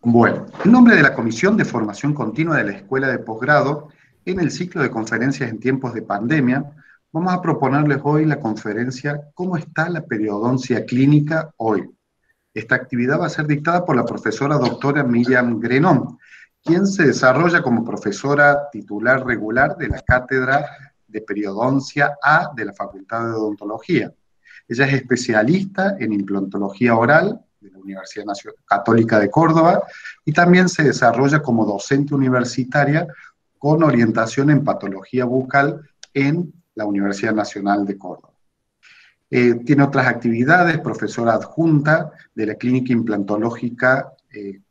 Bueno, en nombre de la Comisión de Formación Continua de la Escuela de Posgrado, en el ciclo de conferencias en tiempos de pandemia, vamos a proponerles hoy la conferencia ¿Cómo está la periodoncia clínica hoy? Esta actividad va a ser dictada por la profesora doctora Miriam Grenón, quien se desarrolla como profesora titular regular de la Cátedra de Periodoncia A de la Facultad de Odontología. Ella es especialista en implantología oral de la Universidad Católica de Córdoba y también se desarrolla como docente universitaria con orientación en patología bucal en la Universidad Nacional de Córdoba. Tiene otras actividades, profesora adjunta de la Clínica Implantológica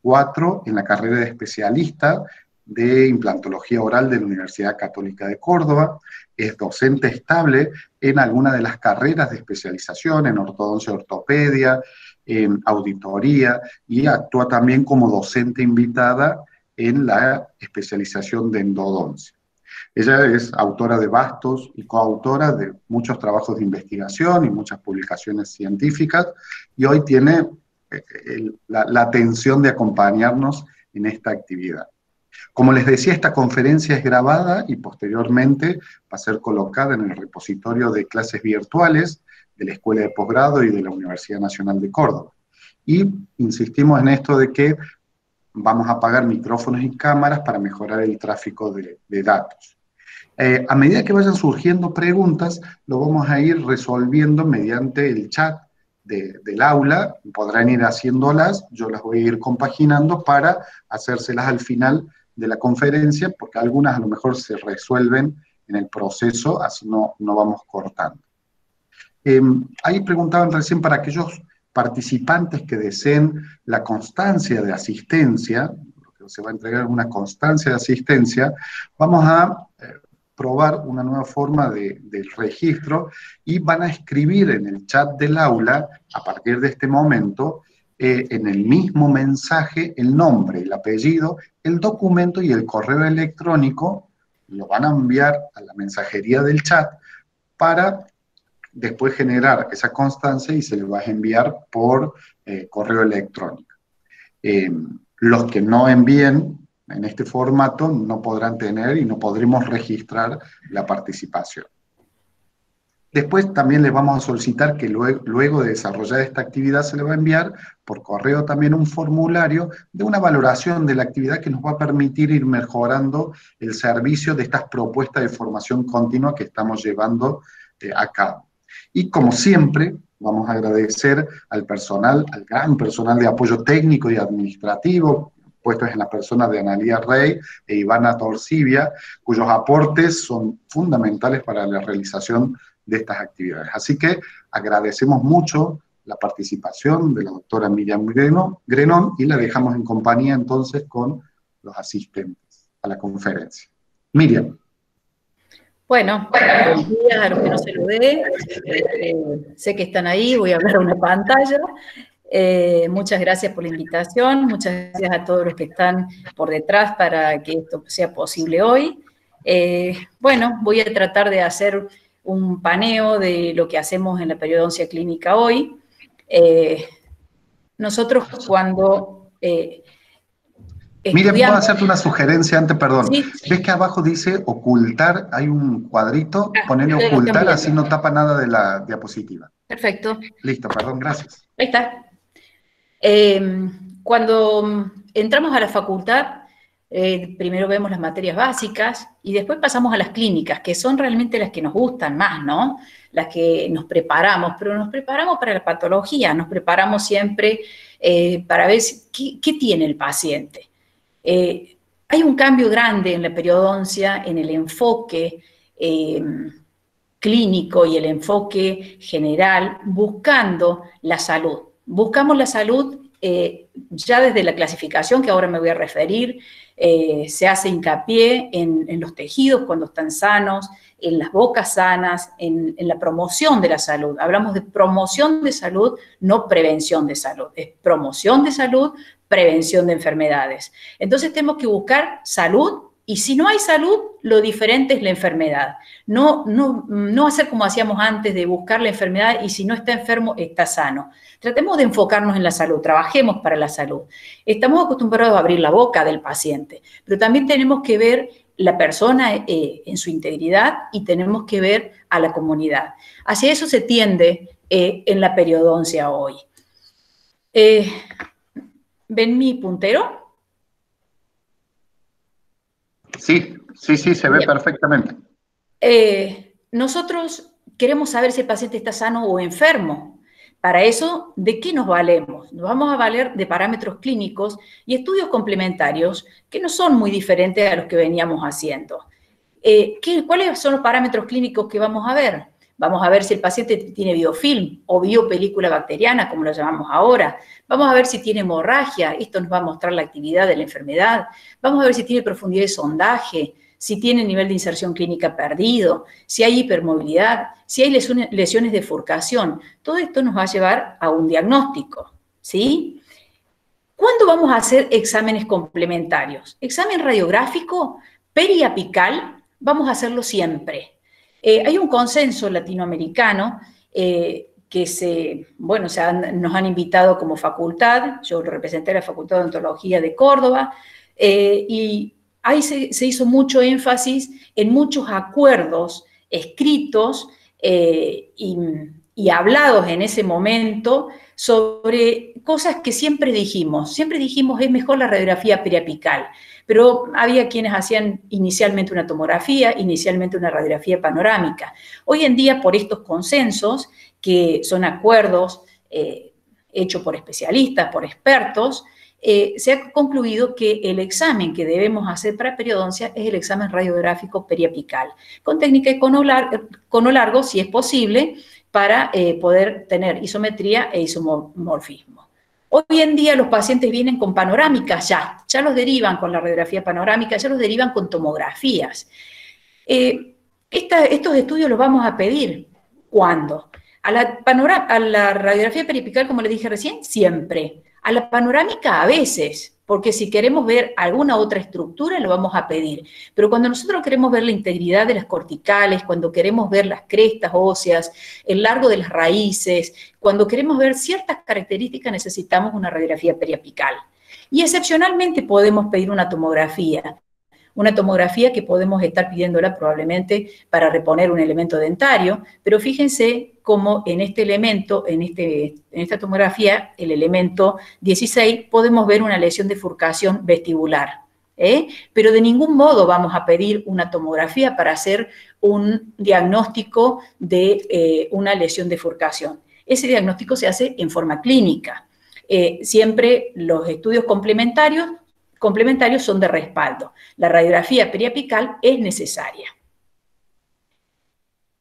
4 en la carrera de especialista de implantología oral de la Universidad Católica de Córdoba, es docente estable en algunas de las carreras de especialización, en ortodoncia y ortopedia, en auditoría, y actúa también como docente invitada en la especialización de endodoncia. Ella es autora de vastos y coautora de muchos trabajos de investigación y muchas publicaciones científicas, y hoy tiene la atención de acompañarnos en esta actividad. Como les decía, esta conferencia es grabada y posteriormente va a ser colocada en el repositorio de clases virtuales de la Escuela de Posgrado y de la Universidad Nacional de Córdoba. Y insistimos en esto de que vamos a apagar micrófonos y cámaras para mejorar el tráfico de datos. A medida que vayan surgiendo preguntas, lo vamos a ir resolviendo mediante el chat del aula, podrán ir haciéndolas, yo las voy a ir compaginando para hacérselas al final de la conferencia, porque algunas a lo mejor se resuelven en el proceso, así no vamos cortando. Ahí preguntaban recién para aquellos participantes que deseen la constancia de asistencia, se va a entregar una constancia de asistencia, vamos a probar una nueva forma de registro y van a escribir en el chat del aula, a partir de este momento, en el mismo mensaje, el nombre, el apellido, el documento y el correo electrónico, lo van a enviar a la mensajería del chat para después generar esa constancia y se les va a enviar por correo electrónico. Los que no envíen en este formato no podrán tener y no podremos registrar la participación. Después también les vamos a solicitar que luego de desarrollar esta actividad se le va a enviar por correo también un formulario de una valoración de la actividad que nos va a permitir ir mejorando el servicio de estas propuestas de formación continua que estamos llevando a cabo. Y como siempre, vamos a agradecer al personal, al gran personal de apoyo técnico y administrativo, puestos en la persona de Analía Rey e Ivana Torcibia, cuyos aportes son fundamentales para la realización de estas actividades. Así que agradecemos mucho la participación de la doctora Miriam Grenón y la dejamos en compañía entonces con los asistentes a la conferencia. Miriam. Bueno, buenos días a los que no saludé. Sé que están ahí, voy a hablar a una pantalla. Muchas gracias por la invitación, muchas gracias a todos los que están por detrás para que esto sea posible hoy. Bueno, voy a tratar de hacer un paneo de lo que hacemos en la periodoncia clínica hoy. Nosotros cuando Miriam, ¿puedo hacerte una sugerencia antes? Perdón. ¿Sí? ¿Ves que abajo dice ocultar? Hay un cuadrito, ponele ocultar, así no tapa nada de la diapositiva. Perfecto. Listo, perdón, gracias. Ahí está. Cuando entramos a la facultad, primero vemos las materias básicas y después pasamos a las clínicas, que son realmente las que nos gustan más, ¿no? Las que nos preparamos, pero nos preparamos para la patología, nos preparamos siempre para ver qué tiene el paciente. Hay un cambio grande en la periodoncia, en el enfoque clínico y el enfoque general, buscando la salud. Buscamos la salud ya desde la clasificación, que ahora me voy a referir, se hace hincapié en los tejidos cuando están sanos, en las bocas sanas, en la promoción de la salud. Hablamos de promoción de salud, no prevención de salud. Es promoción de salud, prevención de enfermedades. Entonces tenemos que buscar salud Y si no hay salud, lo diferente es la enfermedad. No hacer como hacíamos antes de buscar la enfermedad y si no está enfermo, está sano. Tratemos de enfocarnos en la salud, trabajemos para la salud. Estamos acostumbrados a abrir la boca del paciente, pero también tenemos que ver la persona en su integridad y tenemos que ver a la comunidad. Hacia eso se tiende en la periodoncia hoy. ¿Ven mi puntero? Sí, se ve perfectamente. Nosotros queremos saber si el paciente está sano o enfermo. Para eso, ¿de qué nos valemos? Nos vamos a valer de parámetros clínicos y estudios complementarios que no son muy diferentes a los que veníamos haciendo. ¿Cuáles son los parámetros clínicos que vamos a ver? Vamos a ver si el paciente tiene biofilm o biopelícula bacteriana, como lo llamamos ahora. Vamos a ver si tiene hemorragia. Esto nos va a mostrar la actividad de la enfermedad. Vamos a ver si tiene profundidad de sondaje, si tiene nivel de inserción clínica perdido, si hay hipermovilidad, si hay lesiones de furcación. Todo esto nos va a llevar a un diagnóstico, ¿sí? ¿Cuándo vamos a hacer exámenes complementarios? Examen radiográfico periapical, vamos a hacerlo siempre. Hay un consenso latinoamericano que nos han invitado como facultad, yo lo representé a la Facultad de Odontología de Córdoba, y ahí se hizo mucho énfasis en muchos acuerdos escritos y hablados en ese momento sobre cosas que siempre dijimos es mejor la radiografía periapical, pero había quienes hacían inicialmente una tomografía, inicialmente una radiografía panorámica. Hoy en día, por estos consensos, que son acuerdos hechos por especialistas, por expertos, se ha concluido que el examen que debemos hacer para periodoncia es el examen radiográfico periapical, con técnica de cono largo, si es posible, para poder tener isometría e isomorfismo. Hoy en día los pacientes vienen con panorámicas ya los derivan con la radiografía panorámica, ya los derivan con tomografías. Estos estudios los vamos a pedir. ¿Cuándo? A la radiografía periapical, como les dije recién, siempre. A la panorámica a veces, porque si queremos ver alguna otra estructura lo vamos a pedir. Pero cuando nosotros queremos ver la integridad de las corticales, cuando queremos ver las crestas óseas, el largo de las raíces, cuando queremos ver ciertas características necesitamos una radiografía periapical. Y excepcionalmente podemos pedir una tomografía que podemos estar pidiéndola probablemente para reponer un elemento dentario, pero fíjense cómo en este elemento, en esta tomografía, el elemento 16, podemos ver una lesión de furcación vestibular. Pero de ningún modo vamos a pedir una tomografía para hacer un diagnóstico de una lesión de furcación. Ese diagnóstico se hace en forma clínica. Siempre los estudios complementarios son de respaldo. La radiografía periapical es necesaria.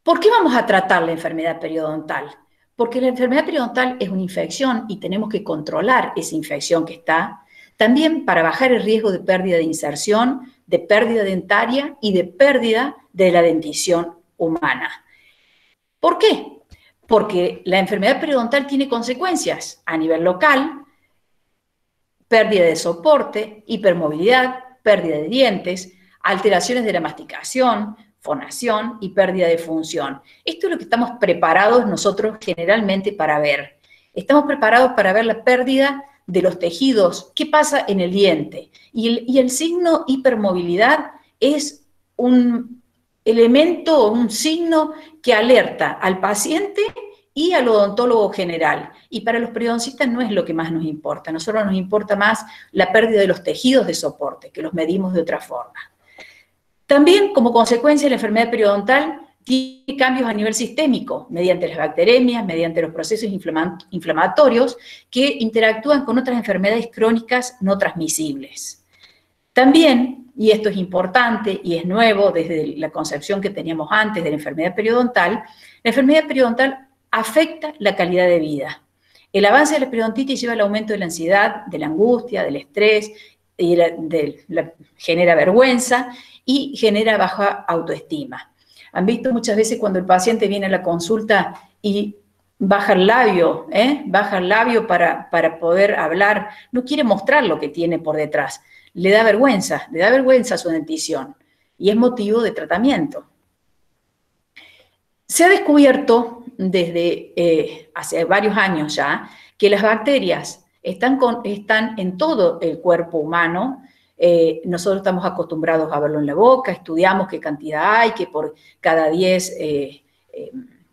¿Por qué vamos a tratar la enfermedad periodontal? Porque la enfermedad periodontal es una infección y tenemos que controlar esa infección que está, también para bajar el riesgo de pérdida de inserción, de pérdida dentaria y de pérdida de la dentición humana. ¿Por qué? Porque la enfermedad periodontal tiene consecuencias a nivel local, pérdida de soporte, hipermovilidad, pérdida de dientes, alteraciones de la masticación, fonación y pérdida de función. Esto es lo que estamos preparados nosotros generalmente para ver. Estamos preparados para ver la pérdida de los tejidos. ¿Qué pasa en el diente? Y el signo hipermovilidad es un elemento, un signo que alerta al paciente y al odontólogo general. Y para los periodoncistas no es lo que más nos importa. A nosotros nos importa más la pérdida de los tejidos de soporte, que los medimos de otra forma. También, como consecuencia de la enfermedad periodontal, tiene cambios a nivel sistémico, mediante las bacteremias, mediante los procesos inflamatorios que interactúan con otras enfermedades crónicas no transmisibles. También, y esto es importante y es nuevo desde la concepción que teníamos antes de la enfermedad periodontal afecta la calidad de vida. El avance de la periodontitis lleva al aumento de la ansiedad, de la angustia, del estrés, y genera vergüenza y genera baja autoestima. Han visto muchas veces cuando el paciente viene a la consulta y baja el labio para poder hablar, no quiere mostrar lo que tiene por detrás. le da vergüenza su dentición y es motivo de tratamiento. Se ha descubierto desde hace varios años ya que las bacterias están en todo el cuerpo humano. Nosotros estamos acostumbrados a verlo en la boca, estudiamos qué cantidad hay, que por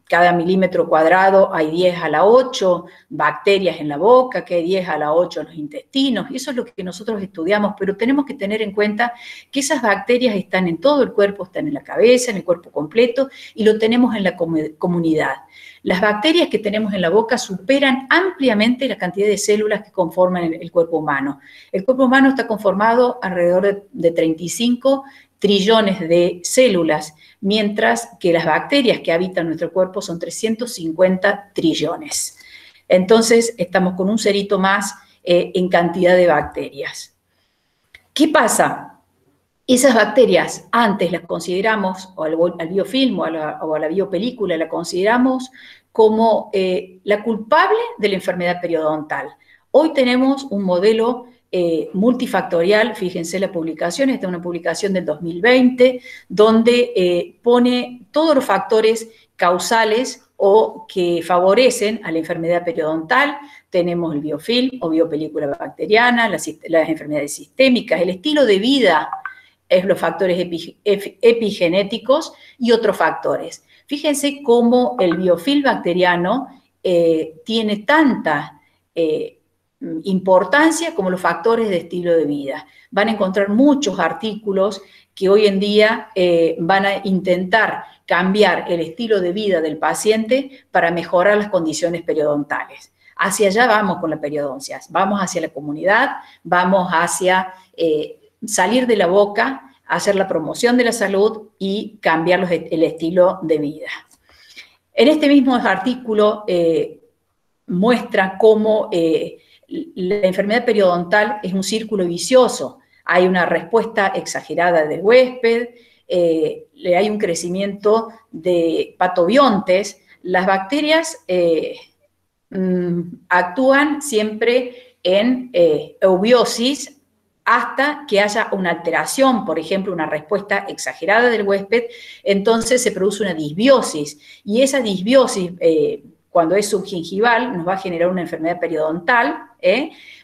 cada milímetro cuadrado hay 10 a la 8 bacterias en la boca, que hay 10 a la 8 en los intestinos, y eso es lo que nosotros estudiamos, pero tenemos que tener en cuenta que esas bacterias están en todo el cuerpo, están en la cabeza, en el cuerpo completo, y lo tenemos en la comunidad. Las bacterias que tenemos en la boca superan ampliamente la cantidad de células que conforman el cuerpo humano. El cuerpo humano está conformado alrededor de 35 trillones de células, mientras que las bacterias que habitan nuestro cuerpo son 350 trillones. Entonces, estamos con un cerito más en cantidad de bacterias. ¿Qué pasa? Esas bacterias antes las consideramos, o al biofilm o a la biopelícula, la consideramos como la culpable de la enfermedad periodontal. Hoy tenemos un modelo multifactorial, fíjense la publicación, esta es una publicación del 2020, donde pone todos los factores causales o que favorecen a la enfermedad periodontal. Tenemos el biofilm o biopelícula bacteriana, las enfermedades sistémicas, el estilo de vida, los factores epigenéticos y otros factores. Fíjense cómo el biofilm bacteriano tiene tanta importancia como los factores de estilo de vida. Van a encontrar muchos artículos que hoy en día van a intentar cambiar el estilo de vida del paciente para mejorar las condiciones periodontales. Hacia allá vamos con la periodoncia, vamos hacia la comunidad, vamos hacia salir de la boca, hacer la promoción de la salud y cambiar el estilo de vida. En este mismo artículo muestra cómo la enfermedad periodontal es un círculo vicioso. Hay una respuesta exagerada del huésped, hay un crecimiento de patobiontes. Las bacterias actúan siempre en eubiosis hasta que haya una alteración, por ejemplo, una respuesta exagerada del huésped, entonces se produce una disbiosis. Y esa disbiosis, cuando es subgingival, nos va a generar una enfermedad periodontal,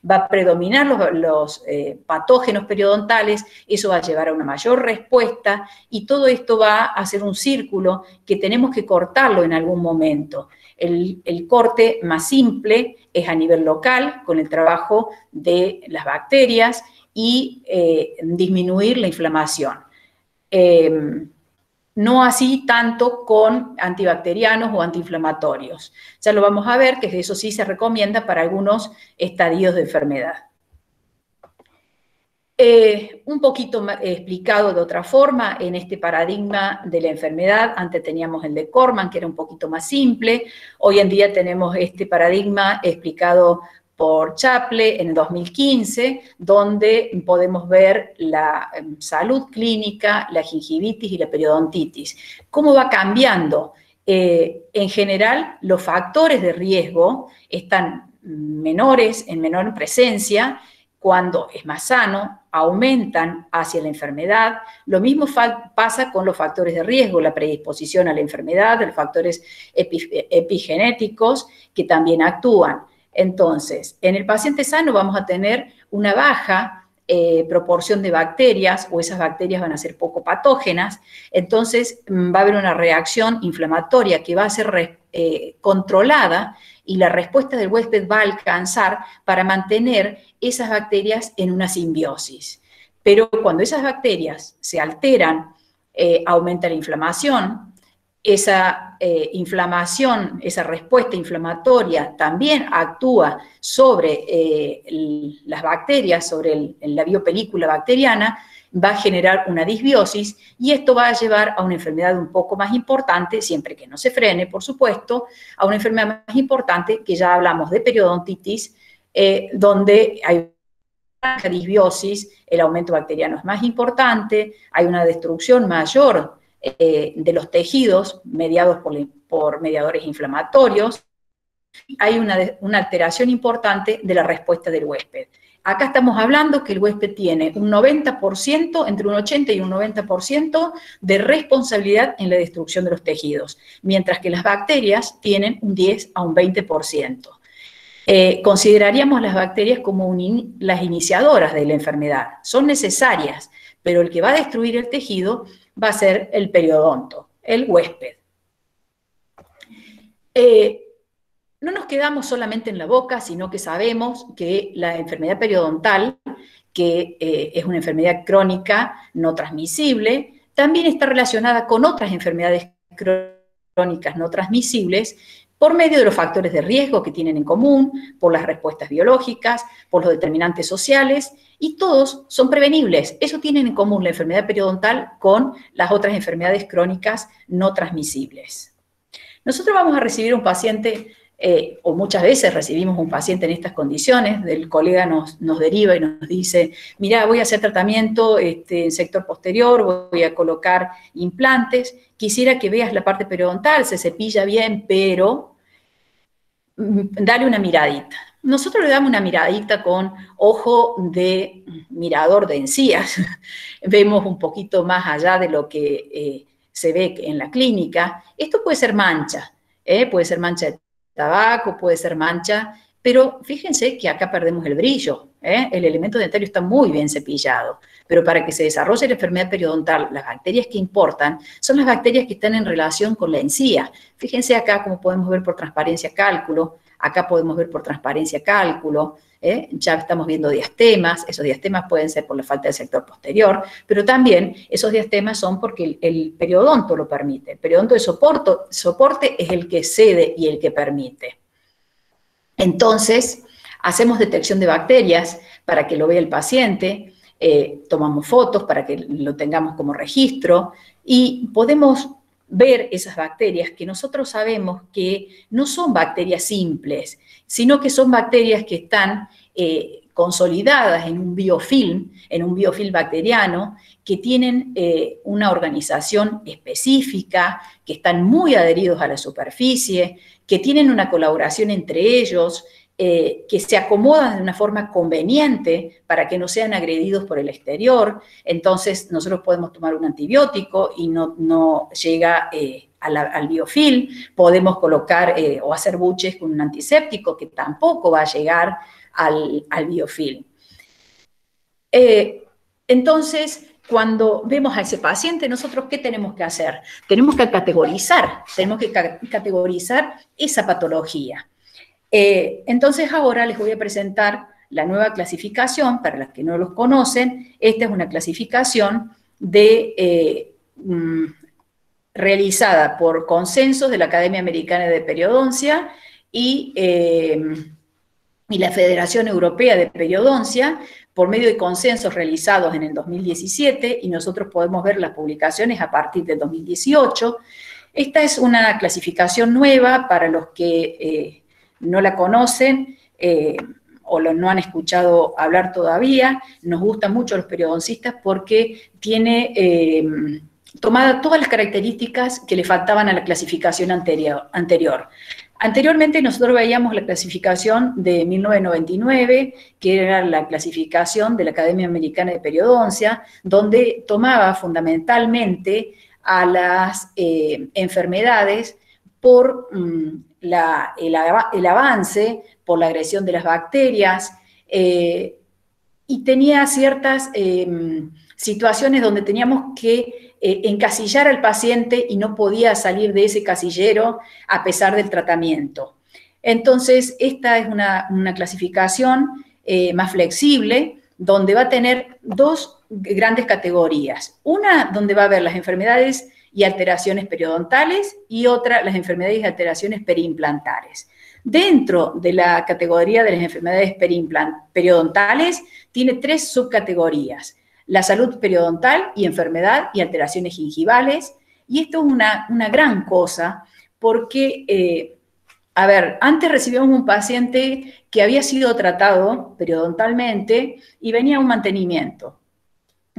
va a predominar los patógenos periodontales, eso va a llevar a una mayor respuesta y todo esto va a ser un círculo que tenemos que cortarlo en algún momento. El corte más simple es a nivel local, con el trabajo de las bacterias y disminuir la inflamación. No así tanto con antibacterianos o antiinflamatorios. Ya lo vamos a ver, que eso sí se recomienda para algunos estadios de enfermedad. Un poquito explicado de otra forma, en este paradigma de la enfermedad, antes teníamos el de Corman, que era un poquito más simple, hoy en día tenemos este paradigma explicado por Chaple en 2015, donde podemos ver la salud clínica, la gingivitis y la periodontitis. ¿Cómo va cambiando? En general, los factores de riesgo están en menor presencia. Cuando es más sano, aumentan hacia la enfermedad. Lo mismo pasa con los factores de riesgo, la predisposición a la enfermedad, los factores epigenéticos que también actúan. Entonces, en el paciente sano vamos a tener una baja proporción de bacterias, o esas bacterias van a ser poco patógenas, entonces va a haber una reacción inflamatoria que va a ser controlada y la respuesta del huésped va a alcanzar para mantener esas bacterias en una simbiosis. Pero cuando esas bacterias se alteran, aumenta la inflamación. Esa inflamación, esa respuesta inflamatoria también actúa sobre las bacterias, sobre la biopelícula bacteriana, va a generar una disbiosis y esto va a llevar a una enfermedad un poco más importante, siempre que no se frene, por supuesto, a una enfermedad más importante, que ya hablamos de periodontitis, donde hay una disbiosis, el aumento bacteriano es más importante, hay una destrucción mayor de los tejidos mediados por mediadores inflamatorios, hay una alteración importante de la respuesta del huésped. Acá estamos hablando que el huésped tiene un 90%, entre un 80 y un 90% de responsabilidad en la destrucción de los tejidos, mientras que las bacterias tienen un 10 a un 20%. Consideraríamos las bacterias como las iniciadoras de la enfermedad. Son necesarias, pero el que va a destruir el tejido va a ser el periodonto, el huésped. No nos quedamos solamente en la boca, sino que sabemos que la enfermedad periodontal, que es una enfermedad crónica no transmisible, también está relacionada con otras enfermedades crónicas no transmisibles por medio de los factores de riesgo que tienen en común, por las respuestas biológicas, por los determinantes sociales, y todos son prevenibles. Eso tienen en común la enfermedad periodontal con las otras enfermedades crónicas no transmisibles. Nosotros vamos a recibir un paciente, o muchas veces recibimos un paciente en estas condiciones, el colega nos deriva y nos dice, mirá, voy a hacer tratamiento en sector posterior, voy a colocar implantes, quisiera que veas la parte periodontal, se cepilla bien, pero dale una miradita. Nosotros le damos una miradita con ojo de mirador de encías, vemos un poquito más allá de lo que se ve en la clínica. Esto puede ser mancha de tabaco, puede ser mancha, pero fíjense que acá perdemos el brillo, el elemento dentario está muy bien cepillado, pero para que se desarrolle la enfermedad periodontal, las bacterias que importan son las bacterias que están en relación con la encía. Fíjense acá como podemos ver por transparencia cálculo, acá podemos ver por transparencia cálculo, ya estamos viendo diastemas, esos diastemas pueden ser por la falta del sector posterior, pero también esos diastemas son porque el periodonto lo permite. El periodonto de soporte es el que cede y el que permite. Entonces, hacemos detección de bacterias para que lo vea el paciente, tomamos fotos para que lo tengamos como registro y podemos ver esas bacterias que nosotros sabemos que no son bacterias simples, sino que son bacterias que están consolidadas en un biofilm bacteriano, que tienen una organización específica, que están muy adheridos a la superficie, que tienen una colaboración entre ellos, que se acomodan de una forma conveniente para que no sean agredidos por el exterior. Entonces, nosotros podemos tomar un antibiótico y no llega al biofilm. Podemos colocar o hacer buches con un antiséptico que tampoco va a llegar al biofilm. Entonces, cuando vemos a ese paciente, nosotros, ¿qué tenemos que hacer? Tenemos que categorizar esa patología. Entonces ahora les voy a presentar la nueva clasificación, para las que no los conocen. Esta es una clasificación realizada por consensos de la Academia Americana de Periodoncia y la Federación Europea de Periodoncia, por medio de consensos realizados en el 2017, y nosotros podemos ver las publicaciones a partir del 2018. Esta es una clasificación nueva para los que no la conocen o no han escuchado hablar todavía. Nos gustan mucho los periodoncistas porque tiene tomadas todas las características que le faltaban a la clasificación anterior. Anteriormente nosotros veíamos la clasificación de 1999, que era la clasificación de la Academia Americana de Periodoncia, donde tomaba fundamentalmente a las enfermedades por el avance, por la agresión de las bacterias, y tenía ciertas situaciones donde teníamos que encasillar al paciente y no podía salir de ese casillero a pesar del tratamiento. Entonces, esta es una clasificación más flexible, donde va a tener dos grandes categorías. Una donde va a haber las enfermedades y alteraciones periodontales, y otra las enfermedades y alteraciones periimplantares. Dentro de la categoría de las enfermedades periodontales, tiene tres subcategorías: la salud periodontal y enfermedad y alteraciones gingivales. Y esto es una gran cosa porque, antes recibíamos un paciente que había sido tratado periodontalmente y venía a un mantenimiento.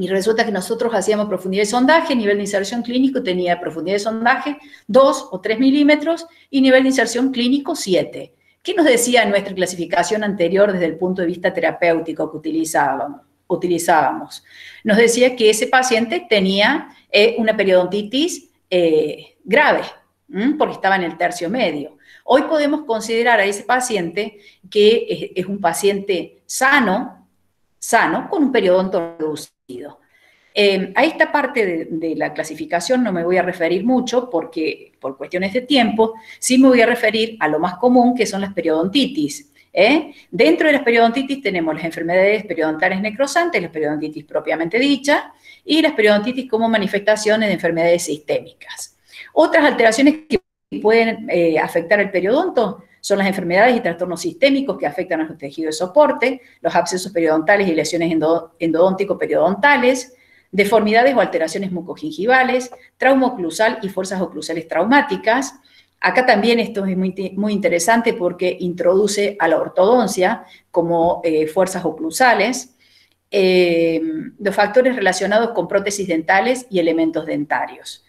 Y resulta que nosotros hacíamos profundidad de sondaje, nivel de inserción clínico tenía profundidad de sondaje 2 o 3 milímetros y nivel de inserción clínico 7. ¿Qué nos decía nuestra clasificación anterior desde el punto de vista terapéutico que utilizábamos? Nos decía que ese paciente tenía una periodontitis grave, porque estaba en el tercio medio. Hoy podemos considerar a ese paciente que es un paciente sano, con un periodonto reducido. A esta parte de la clasificación no me voy a referir mucho porque por cuestiones de tiempo, sí me voy a referir a lo más común, que son las periodontitis. Dentro de las periodontitis tenemos las enfermedades periodontales necrosantes, las periodontitis propiamente dicha, y las periodontitis como manifestaciones de enfermedades sistémicas. Otras alteraciones que pueden afectar el periodonto son las enfermedades y trastornos sistémicos que afectan a los tejidos de soporte, los abscesos periodontales y lesiones endodóntico-periodontales, deformidades o alteraciones mucogingivales, trauma oclusal y fuerzas oclusales traumáticas. Acá también esto es muy interesante porque introduce a la ortodoncia como fuerzas oclusales, los factores relacionados con prótesis dentales y elementos dentarios.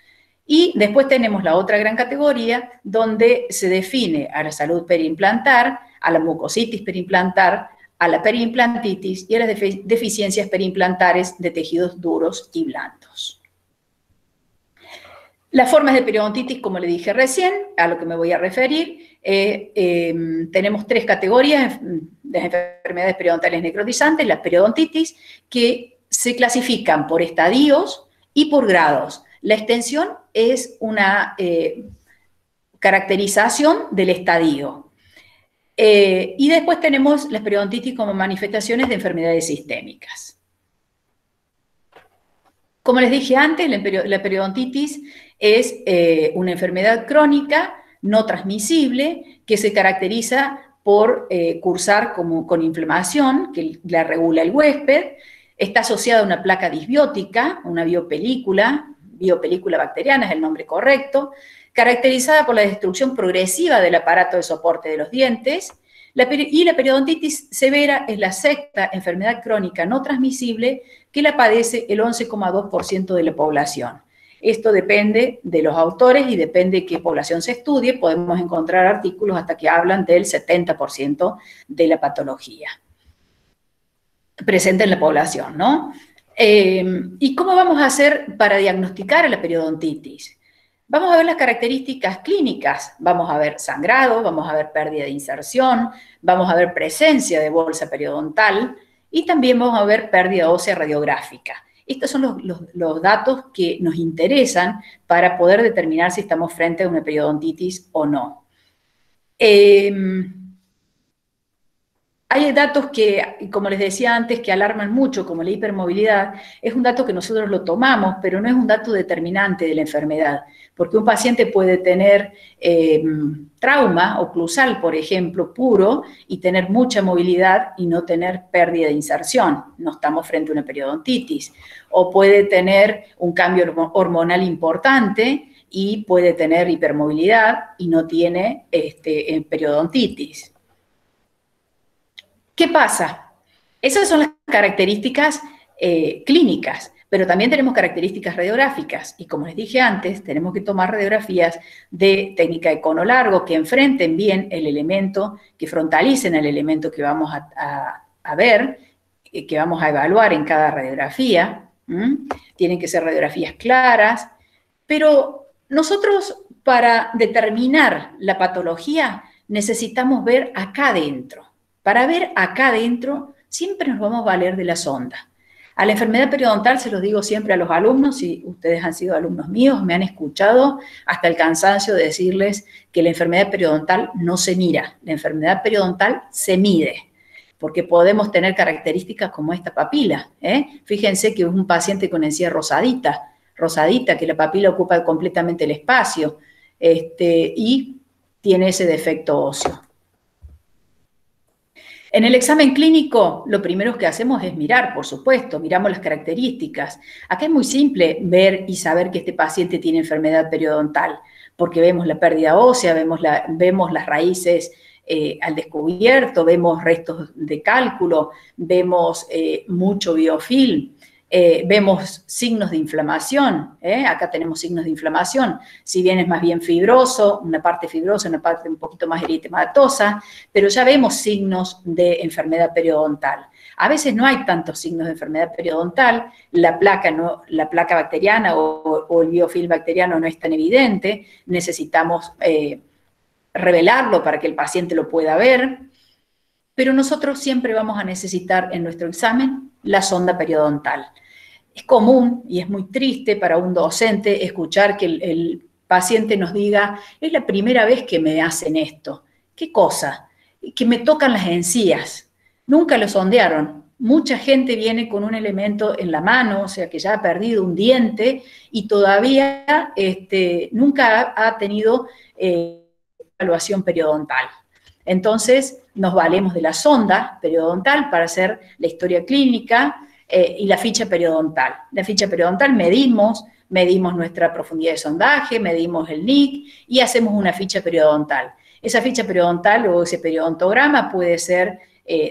Y después tenemos la otra gran categoría donde se define a la salud periimplantar, a la mucositis periimplantar, a la periimplantitis y a las deficiencias periimplantares de tejidos duros y blandos. Las formas de periodontitis, como le dije recién, a lo que me voy a referir, tenemos 3 categorías de enfermedades periodontales necrotizantes, las periodontitis, que se clasifican por estadios y por grados. La extensión es una caracterización del estadio. Y después tenemos las periodontitis como manifestaciones de enfermedades sistémicas. Como les dije antes, la periodontitis es una enfermedad crónica no transmisible que se caracteriza por cursar con inflamación, que la regula el huésped, está asociada a una placa disbiótica, una biopelícula bacteriana es el nombre correcto, caracterizada por la destrucción progresiva del aparato de soporte de los dientes, y la periodontitis severa es la 6ª enfermedad crónica no transmisible que la padece el 11,2% de la población. Esto depende de los autores y depende de qué población se estudie. Podemos encontrar artículos hasta que hablan del 70% de la patología presente en la población, ¿no? ¿Y cómo vamos a hacer para diagnosticar a la periodontitis? Vamos a ver las características clínicas, vamos a ver sangrado, vamos a ver pérdida de inserción, vamos a ver presencia de bolsa periodontal y también vamos a ver pérdida ósea radiográfica. Estos son los datos que nos interesan para poder determinar si estamos frente a una periodontitis o no. Hay datos que, como les decía antes, que alarman mucho, como la hipermovilidad. Es un dato que nosotros lo tomamos, pero no es un dato determinante de la enfermedad, porque un paciente puede tener trauma oclusal, por ejemplo, puro, y tener mucha movilidad y no tener pérdida de inserción. No estamos frente a una periodontitis. O puede tener un cambio hormonal importante y puede tener hipermovilidad y no tiene periodontitis. ¿Qué pasa? Esas son las características clínicas, pero también tenemos características radiográficas y como les dije antes, tenemos que tomar radiografías de técnica de cono largo que enfrenten bien el elemento, que frontalicen el elemento que vamos a ver, que vamos a evaluar en cada radiografía. Tienen que ser radiografías claras, pero nosotros para determinar la patología necesitamos ver acá adentro. Para ver acá adentro, siempre nos vamos a valer de la sonda. A la enfermedad periodontal se los digo siempre a los alumnos, si ustedes han sido alumnos míos, me han escuchado hasta el cansancio de decirles que la enfermedad periodontal no se mira, la enfermedad periodontal se mide, porque podemos tener características como esta papila. Fíjense que es un paciente con encía rosadita, que la papila ocupa completamente el espacio y tiene ese defecto óseo. En el examen clínico, lo primero que hacemos es mirar, por supuesto, miramos las características. Acá es muy simple ver y saber que este paciente tiene enfermedad periodontal, porque vemos la pérdida ósea, vemos las raíces al descubierto, vemos restos de cálculo, vemos mucho biofilm. Vemos signos de inflamación, acá tenemos signos de inflamación, si bien es más bien fibroso, una parte un poquito más eritematosa, pero ya vemos signos de enfermedad periodontal. A veces no hay tantos signos de enfermedad periodontal, la placa bacteriana o el biofilm bacteriano no es tan evidente, necesitamos revelarlo para que el paciente lo pueda ver, pero nosotros siempre vamos a necesitar en nuestro examen la sonda periodontal. Es común y es muy triste para un docente escuchar que el paciente nos diga, es la primera vez que me hacen esto. ¿Qué cosa? Que me tocan las encías. Nunca lo sondearon. Mucha gente viene con un elemento en la mano, o sea que ya ha perdido un diente y todavía nunca ha tenido evaluación periodontal. Entonces, nos valemos de la sonda periodontal para hacer la historia clínica y la ficha periodontal. La ficha periodontal medimos nuestra profundidad de sondaje, medimos el NIC y hacemos una ficha periodontal. Esa ficha periodontal o ese periodontograma puede ser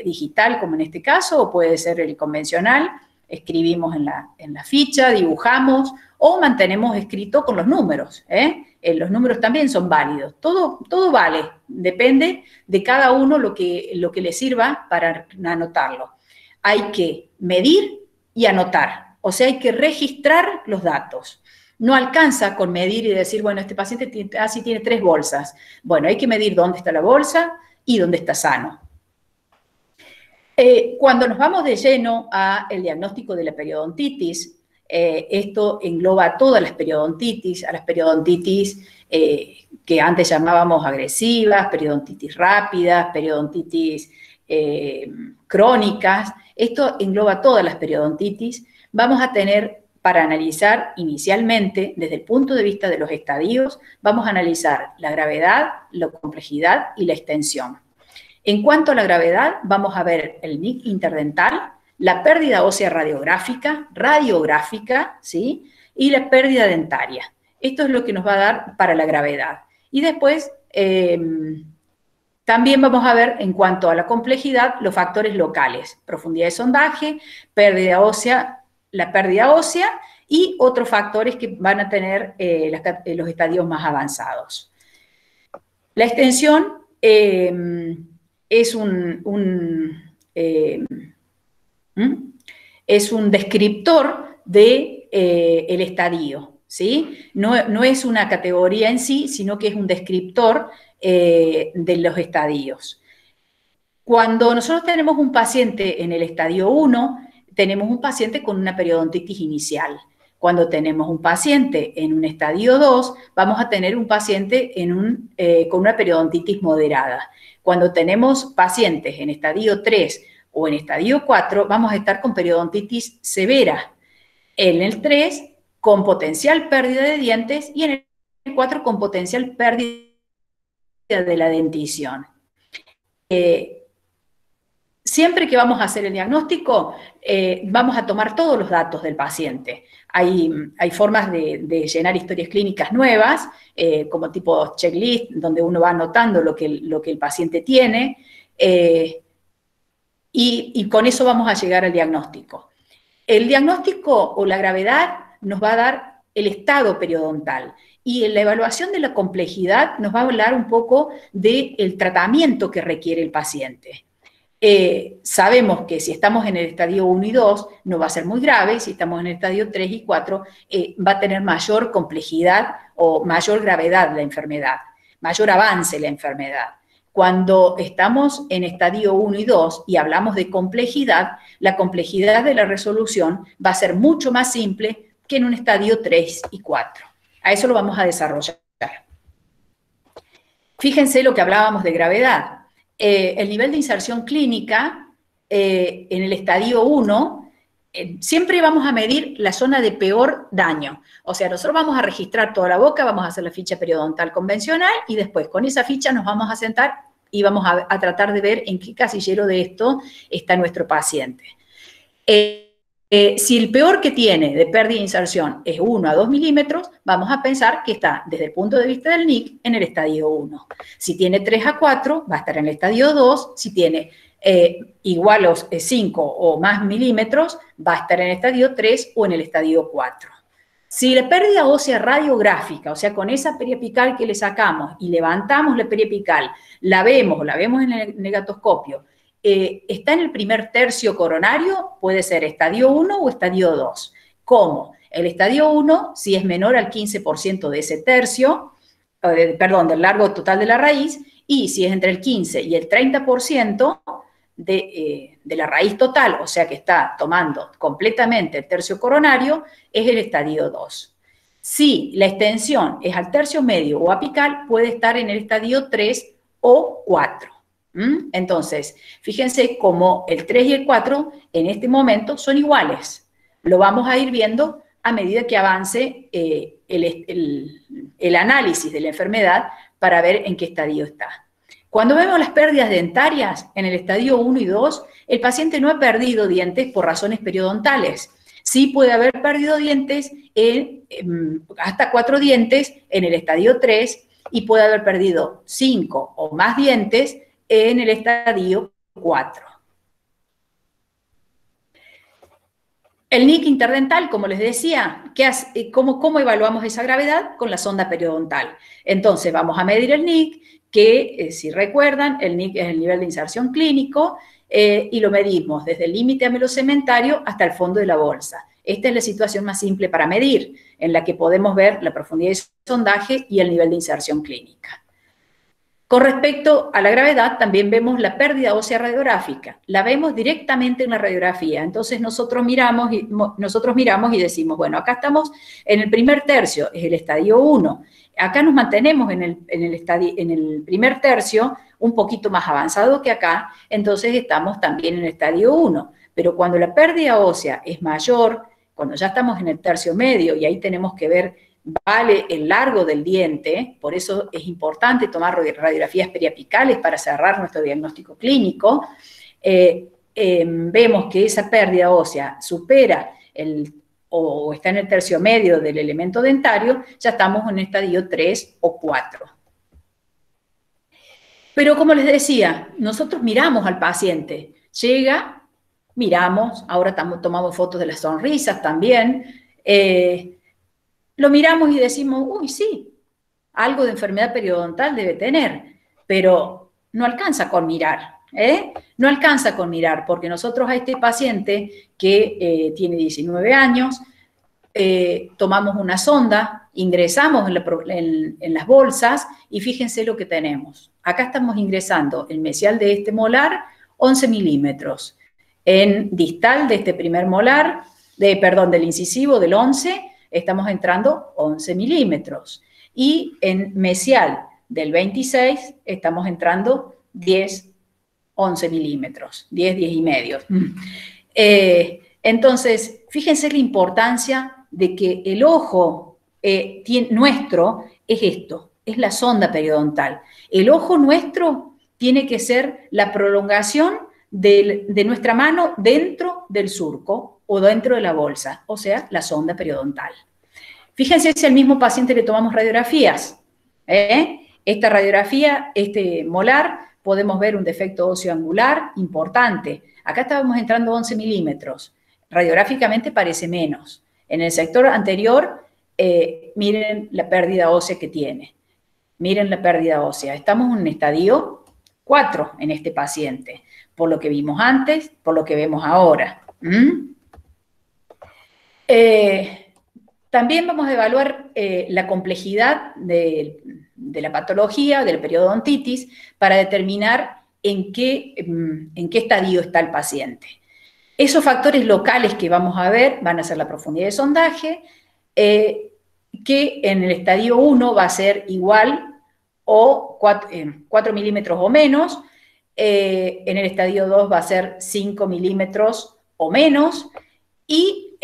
digital, como en este caso, o puede ser el convencional. Escribimos en la ficha, dibujamos o mantenemos escrito con los números. Los números también son válidos. Todo vale, depende de cada uno lo que le sirva para anotarlo. Hay que medir y anotar, o sea, hay que registrar los datos. No alcanza con medir y decir, bueno, este paciente tiene 3 bolsas. Bueno, hay que medir dónde está la bolsa y dónde está sano. Cuando nos vamos de lleno al diagnóstico de la periodontitis, esto engloba a todas las periodontitis, a las periodontitis que antes llamábamos agresivas, periodontitis rápidas, periodontitis crónicas. Esto engloba todas las periodontitis. Vamos a tener, para analizar inicialmente, desde el punto de vista de los estadios, vamos a analizar la gravedad, la complejidad y la extensión. En cuanto a la gravedad, vamos a ver el NIC interdental, la pérdida ósea radiográfica, ¿sí? Y la pérdida dentaria. Esto es lo que nos va a dar para la gravedad. Y después, también vamos a ver, en cuanto a la complejidad, los factores locales, profundidad de sondaje, pérdida ósea, la pérdida ósea y otros factores que van a tener los estadios más avanzados. La extensión es un descriptor del estadio, ¿sí? No es una categoría en sí, sino que es un descriptor de los estadios. Cuando nosotros tenemos un paciente en el estadio 1, tenemos un paciente con una periodontitis inicial. Cuando tenemos un paciente en un estadio 2, vamos a tener un paciente con una periodontitis moderada. Cuando tenemos pacientes en estadio 3 o en estadio 4, vamos a estar con periodontitis severa. En el 3, con potencial pérdida de dientes y en el 4, con potencial pérdida de la dentición. Siempre que vamos a hacer el diagnóstico, vamos a tomar todos los datos del paciente. Hay formas de llenar historias clínicas nuevas, como tipo checklist, donde uno va anotando lo que el paciente tiene, y con eso vamos a llegar al diagnóstico. El diagnóstico o la gravedad nos va a dar el estado periodontal, y en la evaluación de la complejidad nos va a hablar un poco del tratamiento que requiere el paciente. Sabemos que si estamos en el estadio 1 y 2 no va a ser muy grave, si estamos en el estadio 3 y 4 va a tener mayor complejidad o mayor gravedad la enfermedad, mayor avance la enfermedad. Cuando estamos en estadio 1 y 2 y hablamos de complejidad, la complejidad de la resolución va a ser mucho más simple que en un estadio 3 y 4. A eso lo vamos a desarrollar. Fíjense lo que hablábamos de gravedad. El nivel de inserción clínica en el estadio 1, siempre vamos a medir la zona de peor daño. O sea, nosotros vamos a registrar toda la boca, vamos a hacer la ficha periodontal convencional y después con esa ficha nos vamos a sentar y vamos a tratar de ver en qué casillero de esto está nuestro paciente. Si el peor que tiene de pérdida de inserción es 1 a 2 milímetros, vamos a pensar que está, desde el punto de vista del NIC, en el estadio 1. Si tiene 3 a 4, va a estar en el estadio 2. Si tiene igual a 5 o más milímetros, va a estar en el estadio 3 o en el estadio 4. Si la pérdida ósea radiográfica, o sea, con esa periapical que le sacamos y levantamos la periapical, la vemos en el negatoscopio, está en el primer tercio coronario, puede ser estadio 1 o estadio 2. ¿Cómo? El estadio 1, si es menor al 15% de ese tercio, perdón, del largo total de la raíz, y si es entre el 15 y el 30% de la raíz total, o sea que está tomando completamente el tercio coronario, es el estadio 2. Si la extensión es al tercio medio o apical, puede estar en el estadio 3 o 4. Entonces, fíjense cómo el 3 y el 4 en este momento son iguales. Lo vamos a ir viendo a medida que avance el análisis de la enfermedad para ver en qué estadio está. Cuando vemos las pérdidas dentarias en el estadio 1 y 2, el paciente no ha perdido dientes por razones periodontales. Sí puede haber perdido dientes, hasta 4 dientes en el estadio 3 y puede haber perdido 5 o más dientes en el estadio 4. El NIC interdental, como les decía, ¿cómo evaluamos esa gravedad? Con la sonda periodontal. Entonces, vamos a medir el NIC, que si recuerdan, el NIC es el nivel de inserción clínico, y lo medimos desde el límite amelocementario hasta el fondo de la bolsa. Esta es la situación más simple para medir, en la que podemos ver la profundidad de sondaje y el nivel de inserción clínica. Con respecto a la gravedad, también vemos la pérdida ósea radiográfica. La vemos directamente en la radiografía. Entonces nosotros miramos y decimos, bueno, acá estamos en el primer tercio, es el estadio 1. Acá nos mantenemos en el primer tercio, un poquito más avanzado que acá, entonces estamos también en el estadio 1. Pero cuando la pérdida ósea es mayor, cuando ya estamos en el tercio medio, y ahí tenemos que ver vale el largo del diente, por eso es importante tomar radiografías periapicales para cerrar nuestro diagnóstico clínico, vemos que esa pérdida ósea supera o está en el tercio medio del elemento dentario, ya estamos en estadio 3 o 4. Pero como les decía, nosotros miramos al paciente, llega, miramos, ahora tomamos fotos de las sonrisas también, lo miramos y decimos, uy, sí, algo de enfermedad periodontal debe tener, pero no alcanza con mirar, No alcanza con mirar, porque nosotros a este paciente que tiene 19 años, tomamos una sonda, ingresamos en las bolsas y fíjense lo que tenemos. Acá estamos ingresando el mesial de este molar, 11 milímetros. En distal de este primer molar, del incisivo del 11, estamos entrando 11 milímetros. Y en mesial del 26 estamos entrando 10, 11 milímetros, 10, 10 y medio. Entonces, fíjense la importancia de que el ojo nuestro es esto, es la sonda periodontal. El ojo nuestro tiene que ser la prolongación de nuestra mano dentro del surco o dentro de la bolsa, o sea, la sonda periodontal. Fíjense si al mismo paciente le tomamos radiografías. Esta radiografía, este molar, podemos ver un defecto óseo angular importante. Acá estábamos entrando 11 milímetros. Radiográficamente parece menos. En el sector anterior, miren la pérdida ósea que tiene. Miren la pérdida ósea. Estamos en un estadio 4 en este paciente, por lo que vimos antes, por lo que vemos ahora. También vamos a evaluar la complejidad de la patología, de la periodontitis, para determinar en qué estadio está el paciente. Esos factores locales que vamos a ver van a ser la profundidad de sondaje, que en el estadio 1 va a ser igual o 4 milímetros o menos, en el estadio 2 va a ser 5 milímetros o menos, y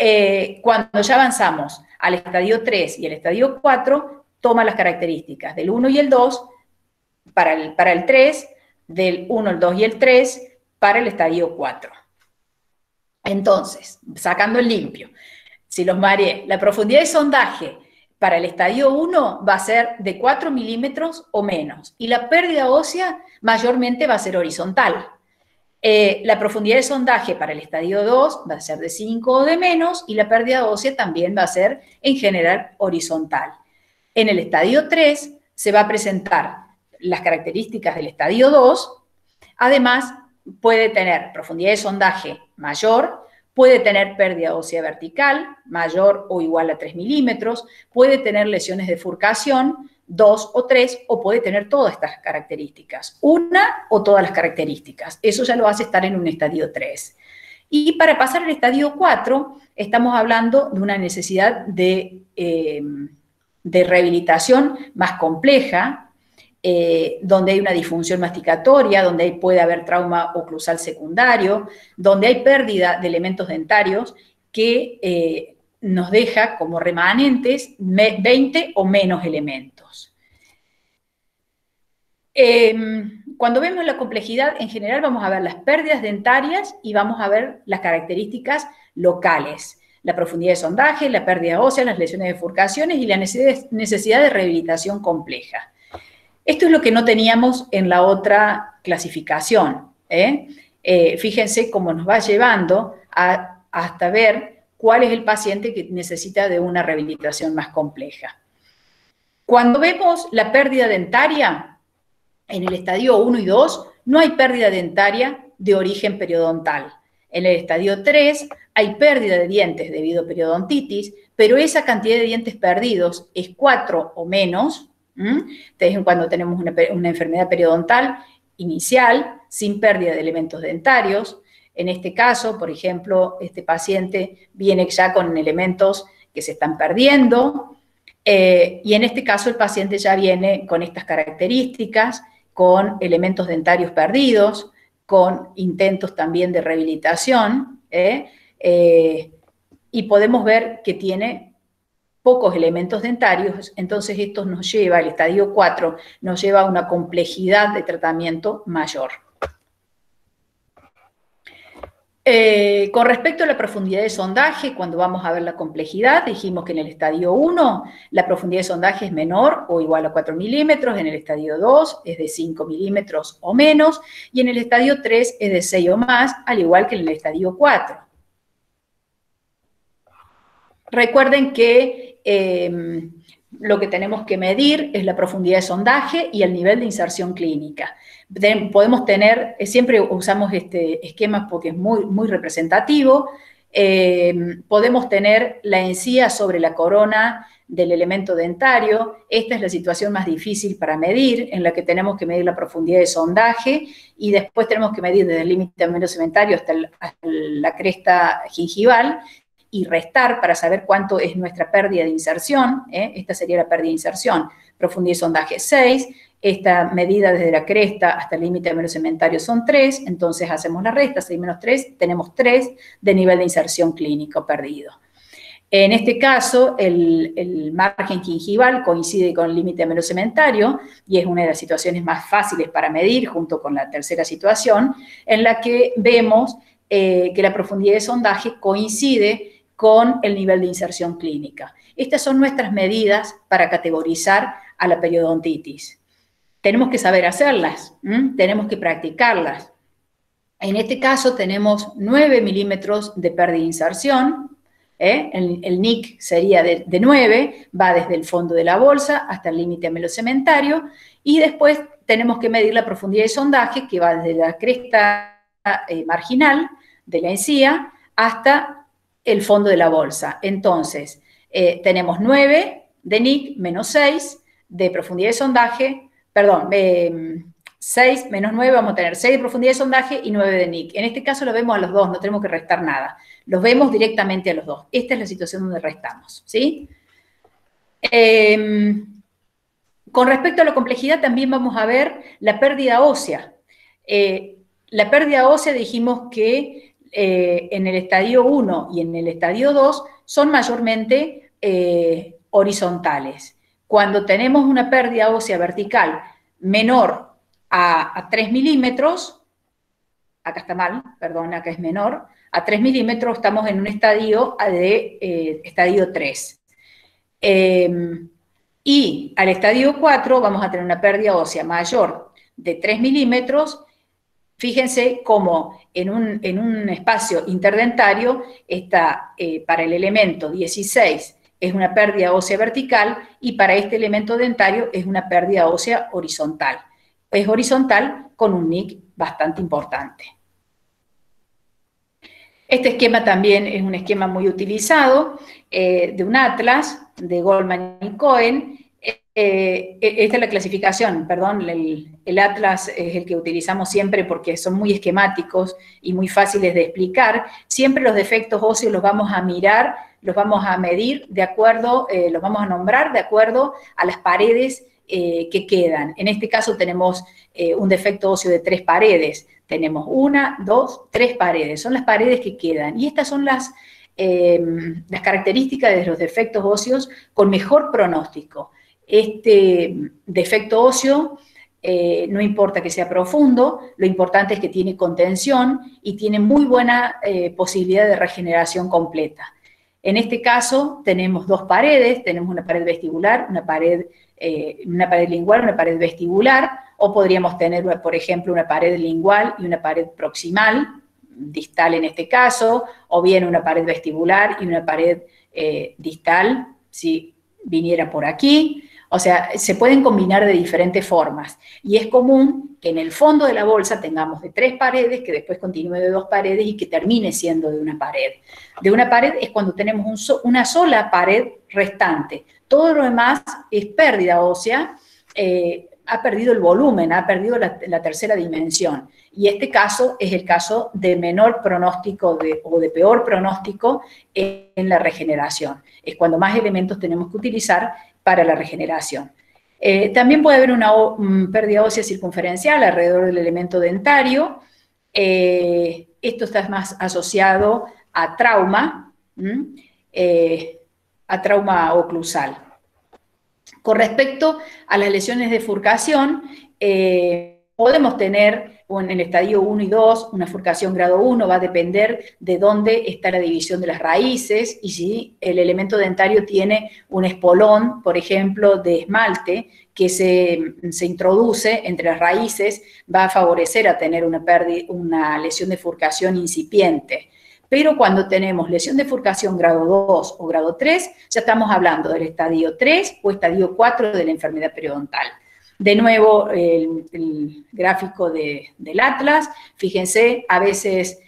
cuando ya avanzamos al estadio 3 y el estadio 4, toma las características del 1 y el 2 para el 3, del 1, el 2 y el 3 para el estadio 4. Entonces, sacando el limpio, si los mareé, la profundidad de sondaje para el estadio 1 va a ser de 4 milímetros o menos, y la pérdida ósea mayormente va a ser horizontal. La profundidad de sondaje para el estadio 2 va a ser de 5 o de menos, y la pérdida ósea también va a ser en general horizontal. En el estadio 3 se va a presentar las características del estadio 2, además puede tener profundidad de sondaje mayor, puede tener pérdida ósea vertical mayor o igual a 3 milímetros, puede tener lesiones de furcación, 2 o 3, o puede tener todas estas características, una o todas las características. Eso ya lo hace estar en un estadio 3. Y para pasar al estadio 4, estamos hablando de una necesidad de rehabilitación más compleja, donde hay una disfunción masticatoria, donde puede haber trauma oclusal secundario, donde hay pérdida de elementos dentarios que nos deja como remanentes 20 o menos elementos. Cuando vemos la complejidad, en general vamos a ver las pérdidas dentarias y vamos a ver las características locales, la profundidad de sondaje, la pérdida ósea, las lesiones de furcaciones y la necesidad de rehabilitación compleja. Esto es lo que no teníamos en la otra clasificación. Fíjense cómo nos va llevando hasta ver cuál es el paciente que necesita de una rehabilitación más compleja. Cuando vemos la pérdida dentaria, en el estadio 1 y 2 no hay pérdida dentaria de origen periodontal. En el estadio 3 hay pérdida de dientes debido a periodontitis, pero esa cantidad de dientes perdidos es 4 o menos. Entonces, cuando tenemos una enfermedad periodontal inicial, sin pérdida de elementos dentarios, en este caso, por ejemplo, este paciente viene ya con elementos que se están perdiendo, y en este caso el paciente ya viene con estas características, con elementos dentarios perdidos, con intentos también de rehabilitación, y podemos ver que tiene pocos elementos dentarios. Entonces esto nos lleva, el estadio 4, nos lleva a una complejidad de tratamiento mayor. Con respecto a la profundidad de sondaje, cuando vamos a ver la complejidad, dijimos que en el estadio 1 la profundidad de sondaje es menor o igual a 4 milímetros, en el estadio 2 es de 5 milímetros o menos, y en el estadio 3 es de 6 o más, al igual que en el estadio 4. Recuerden que lo que tenemos que medir es la profundidad de sondaje y el nivel de inserción clínica. Podemos tener, siempre usamos este esquema porque es muy representativo, podemos tener la encía sobre la corona del elemento dentario. Esta es la situación más difícil para medir, en la que tenemos que medir la profundidad de sondaje y después tenemos que medir desde el límite melocementario hasta la cresta gingival y restar para saber cuánto es nuestra pérdida de inserción. Esta sería la pérdida de inserción. Profundidad de sondaje 6, esta medida desde la cresta hasta el límite melocementario son 3, entonces hacemos la resta, 6 menos 3, tenemos 3 de nivel de inserción clínico perdido. En este caso, el margen gingival coincide con el límite melocementario y es una de las situaciones más fáciles para medir, junto con la tercera situación, en la que vemos que la profundidad de sondaje coincide con el nivel de inserción clínica. Estas son nuestras medidas para categorizar a la periodontitis. Tenemos que saber hacerlas, tenemos que practicarlas. En este caso tenemos 9 milímetros de pérdida de inserción, el NIC sería de 9, va desde el fondo de la bolsa hasta el límite melocementario, y después tenemos que medir la profundidad de sondaje, que va desde la cresta marginal de la encía hasta el fondo de la bolsa. Entonces, tenemos 9 de NIC menos 6 de profundidad de sondaje, perdón, 6 menos 9, vamos a tener 6 de profundidad de sondaje y 9 de NIC. En este caso lo vemos a los dos, no tenemos que restar nada. Los vemos directamente a los dos. Esta es la situación donde restamos, ¿sí? Con respecto a la complejidad, también vamos a ver la pérdida ósea. La pérdida ósea dijimos que en el estadio 1 y en el estadio 2 son mayormente horizontales. Cuando tenemos una pérdida ósea vertical menor a 3 milímetros, acá está mal, perdón, acá es menor, A 3 milímetros estamos en un estadio de estadio 3. Y al estadio 4 vamos a tener una pérdida ósea mayor de 3 milímetros. Fíjense cómo en un espacio interdentario está para el elemento 16 es una pérdida ósea vertical y para este elemento dentario es una pérdida ósea horizontal. Es horizontal con un NIC bastante importante. Este esquema también es un esquema muy utilizado de un atlas de Goldman y Cohen. Esta es la clasificación, perdón, el atlas es el que utilizamos siempre porque son muy esquemáticos y muy fáciles de explicar. Siempre los defectos óseos los vamos a mirar, los vamos a medir de acuerdo, los vamos a nombrar de acuerdo a las paredes que quedan. En este caso tenemos un defecto óseo de 3 paredes. Tenemos 1, 2, 3 paredes. Son las paredes que quedan. Y estas son las características de los defectos óseos con mejor pronóstico. Este defecto óseo, no importa que sea profundo, lo importante es que tiene contención y tiene muy buena posibilidad de regeneración completa. En este caso tenemos 2 paredes, tenemos una pared vestibular, una pared lingual, una pared vestibular, o podríamos tener, por ejemplo, una pared lingual y una pared proximal, distal en este caso, o bien una pared vestibular y una pared distal, si viniera por aquí. O sea, se pueden combinar de diferentes formas. Y es común que en el fondo de la bolsa tengamos de 3 paredes, que después continúe de 2 paredes y que termine siendo de una pared. De una pared es cuando tenemos una sola pared restante. Todo lo demás es pérdida ósea, ha perdido el volumen, ha perdido la tercera dimensión. Y este caso es el caso de menor pronóstico o de peor pronóstico en la regeneración. Es cuando más elementos tenemos que utilizar para la regeneración. También puede haber una pérdida ósea circunferencial alrededor del elemento dentario. Esto está más asociado a trauma oclusal. Con respecto a las lesiones de furcación, podemos tener en el estadio 1 y 2 una furcación grado 1, va a depender de dónde está la división de las raíces y si el elemento dentario tiene un espolón, por ejemplo, de esmalte que se introduce entre las raíces, va a favorecer a tener una lesión de furcación incipiente. Pero cuando tenemos lesión de furcación grado 2 o grado 3, ya estamos hablando del estadio 3 o estadio 4 de la enfermedad periodontal. De nuevo, el gráfico del atlas, fíjense, a veces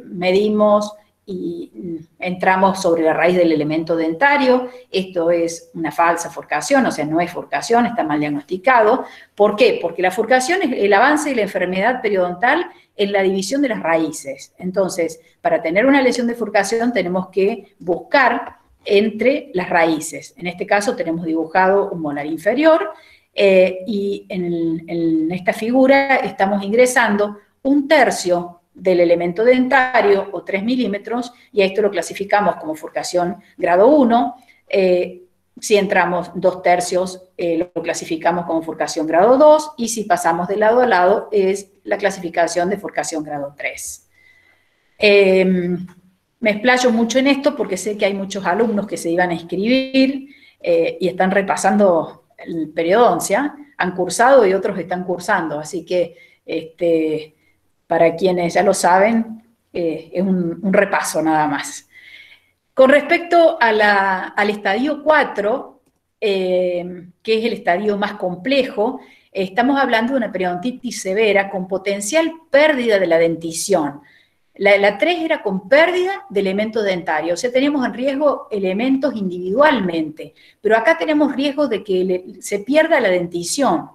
medimos y entramos sobre la raíz del elemento dentario. Esto es una falsa furcación, o sea, no es furcación, está mal diagnosticado. ¿Por qué? Porque la furcación es el avance de la enfermedad periodontal en la división de las raíces. Entonces, para tener una lesión de furcación tenemos que buscar entre las raíces. En este caso tenemos dibujado un molar inferior y en esta figura estamos ingresando 1/3 del elemento dentario o 3 milímetros y a esto lo clasificamos como furcación grado 1. Si entramos 2/3 lo clasificamos como furcación grado 2 y si pasamos de lado a lado es la clasificación de furcación grado 3. Me explayo mucho en esto porque sé que hay muchos alumnos que se iban a inscribir y están repasando el periodoncia, han cursado y otros están cursando, así que para quienes ya lo saben, es un repaso nada más. Con respecto al estadio 4, que es el estadio más complejo, estamos hablando de una periodontitis severa con potencial pérdida de la dentición. La 3 era con pérdida de elementos dentarios, o sea, teníamos en riesgo elementos individualmente, pero acá tenemos riesgo de que se pierda la dentición.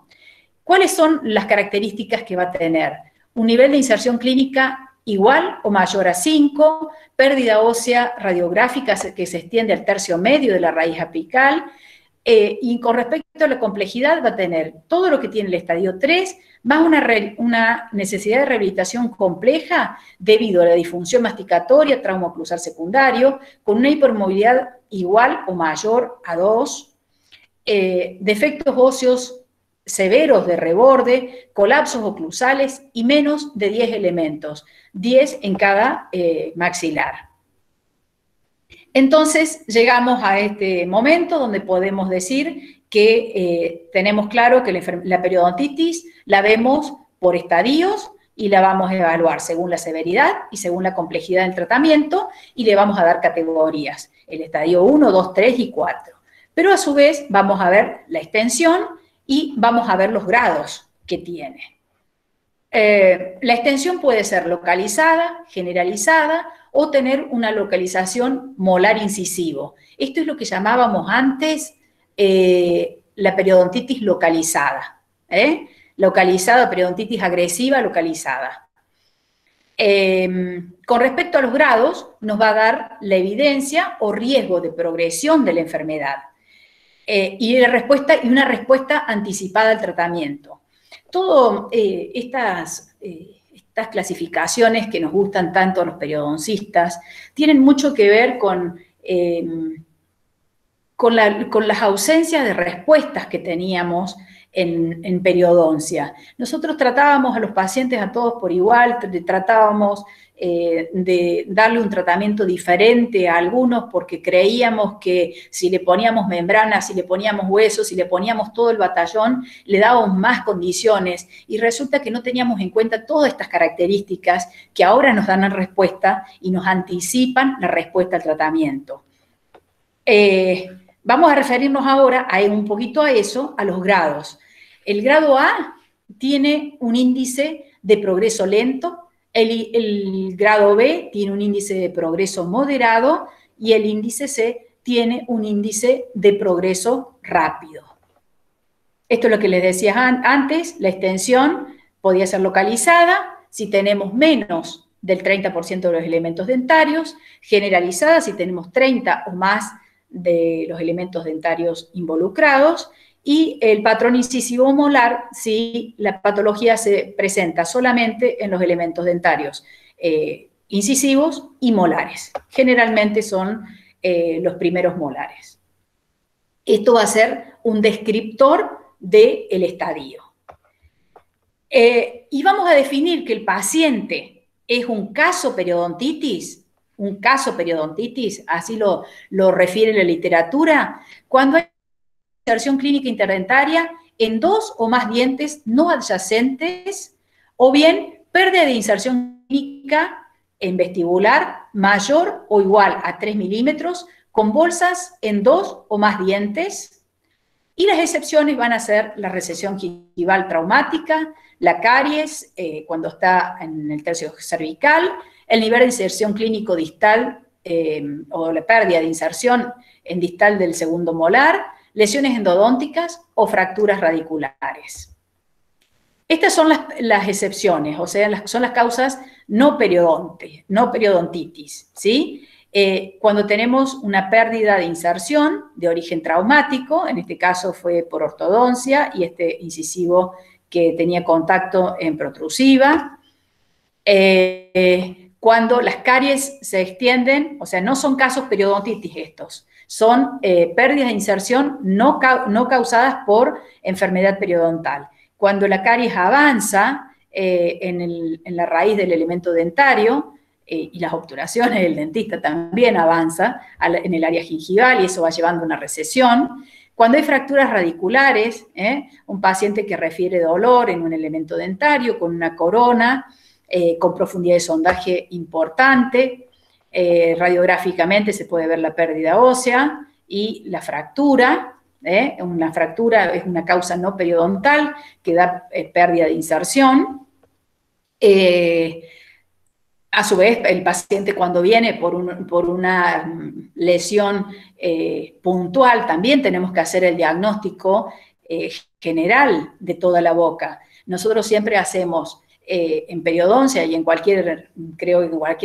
¿Cuáles son las características que va a tener? Un nivel de inserción clínica igual o mayor a 5, pérdida ósea radiográfica que se extiende al tercio medio de la raíz apical, y con respecto a la complejidad va a tener todo lo que tiene el estadio 3, más una necesidad de rehabilitación compleja debido a la disfunción masticatoria, trauma oclusal secundario, con una hipermovilidad igual o mayor a 2, defectos óseos severos de reborde, colapsos oclusales y menos de 10 elementos, 10 en cada maxilar. Entonces llegamos a este momento donde podemos decir que tenemos claro que la periodontitis la vemos por estadios y la vamos a evaluar según la severidad y según la complejidad del tratamiento y le vamos a dar categorías, el estadio 1, 2, 3 y 4. Pero a su vez vamos a ver la extensión y vamos a ver los grados que tiene. La extensión puede ser localizada, generalizada o tener una localización molar incisivo. Esto es lo que llamábamos antes la periodontitis localizada. Localizada, periodontitis agresiva localizada. Con respecto a los grados, nos va a dar la evidencia o riesgo de progresión de la enfermedad y una respuesta anticipada al tratamiento. Todas estas clasificaciones que nos gustan tanto a los periodoncistas tienen mucho que ver con las ausencias de respuestas que teníamos en periodoncia. Nosotros tratábamos a los pacientes a todos por igual, tratábamos de darle un tratamiento diferente a algunos porque creíamos que si le poníamos membranas, si le poníamos huesos, si le poníamos todo el batallón, le dábamos más condiciones y resulta que no teníamos en cuenta todas estas características que ahora nos dan la respuesta y nos anticipan la respuesta al tratamiento. Vamos a referirnos ahora un poquito a eso, a los grados. El grado A tiene un índice de progreso lento, el grado B tiene un índice de progreso moderado y el índice C tiene un índice de progreso rápido. Esto es lo que les decía antes, la extensión podía ser localizada si tenemos menos del 30% de los elementos dentarios, generalizada si tenemos 30 o más de los elementos dentarios involucrados, y el patrón incisivo molar si la patología se presenta solamente en los elementos dentarios incisivos y molares. Generalmente son los primeros molares. Esto va a ser un descriptor del estadio. Y vamos a definir que el paciente es un caso periodontitis, así lo refiere la literatura, cuando hay inserción clínica interdentaria en 2 o más dientes no adyacentes, o bien pérdida de inserción clínica en vestibular mayor o igual a 3 milímetros, con bolsas en 2 o más dientes, y las excepciones van a ser la recesión gingival traumática, la caries cuando está en el tercio cervical, el nivel de inserción clínico distal o la pérdida de inserción en distal del segundo molar, lesiones endodónticas o fracturas radiculares. Estas son las excepciones, o sea, son las causas no periodontitis, ¿sí? Cuando tenemos una pérdida de inserción de origen traumático, en este caso fue por ortodoncia y este incisivo que tenía contacto en protrusiva, cuando las caries se extienden, o sea, no son casos periodontitis estos, son pérdidas de inserción no causadas por enfermedad periodontal. Cuando la caries avanza en la raíz del elemento dentario, y las obturaciones del dentista también avanza en el área gingival y eso va llevando a una recesión. Cuando hay fracturas radiculares, un paciente que refiere dolor en un elemento dentario con una corona, con profundidad de sondaje importante, radiográficamente se puede ver la pérdida ósea y la fractura. Una fractura es una causa no periodontal que da pérdida de inserción. A su vez, el paciente cuando viene por una lesión puntual, también tenemos que hacer el diagnóstico general de toda la boca. Nosotros siempre hacemos en periodoncia y en cualquier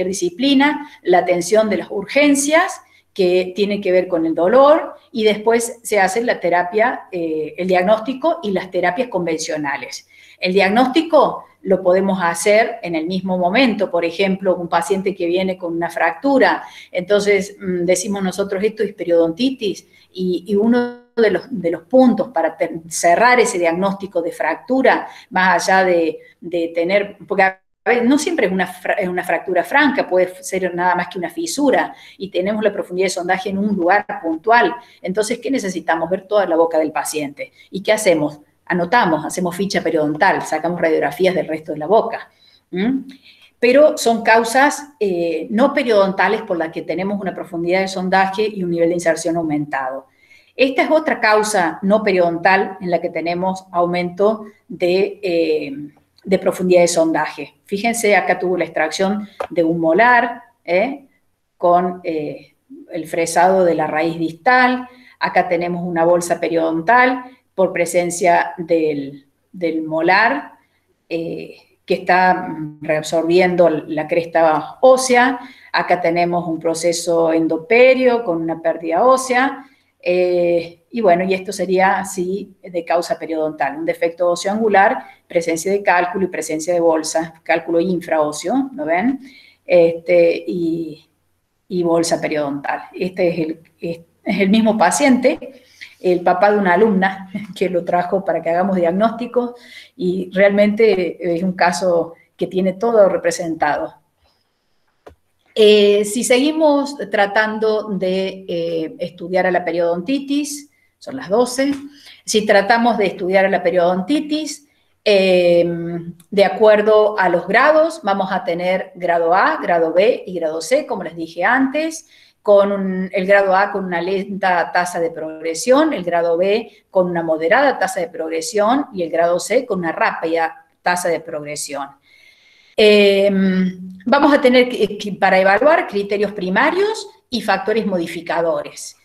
disciplina, la atención de las urgencias, que tiene que ver con el dolor, y después se hace la terapia, el diagnóstico y las terapias convencionales. El diagnóstico lo podemos hacer en el mismo momento, por ejemplo, un paciente que viene con una fractura, entonces decimos nosotros esto es periodontitis, y uno de los puntos para cerrar ese diagnóstico de fractura, más allá de tener, porque a ver, no siempre es una fractura franca, puede ser nada más que una fisura, y tenemos la profundidad de sondaje en un lugar puntual. Entonces, ¿qué necesitamos? Ver toda la boca del paciente. ¿Y qué hacemos? Anotamos, hacemos ficha periodontal, sacamos radiografías del resto de la boca. Pero son causas no periodontales por las que tenemos una profundidad de sondaje y un nivel de inserción aumentado. Esta es otra causa no periodontal en la que tenemos aumento de profundidad de sondaje. Fíjense, acá tuvo la extracción de un molar con el fresado de la raíz distal. Acá tenemos una bolsa periodontal por presencia del molar que está reabsorbiendo la cresta ósea. Acá tenemos un proceso endoperio con una pérdida ósea. Y bueno, y esto sería así de causa periodontal, un defecto óseo angular, presencia de cálculo y presencia de bolsa, cálculo infraóseo, ¿lo ven? Y bolsa periodontal. Este es el mismo paciente, el papá de una alumna que lo trajo para que hagamos diagnósticos, y realmente es un caso que tiene todo representado. Si seguimos tratando de estudiar a la periodontitis, son las 12, si tratamos de estudiar a la periodontitis, de acuerdo a los grados, vamos a tener grado A, grado B y grado C, como les dije antes, con el grado A con una lenta tasa de progresión, el grado B con una moderada tasa de progresión y el grado C con una rápida tasa de progresión. Vamos a tener para evaluar criterios primarios y factores modificadores.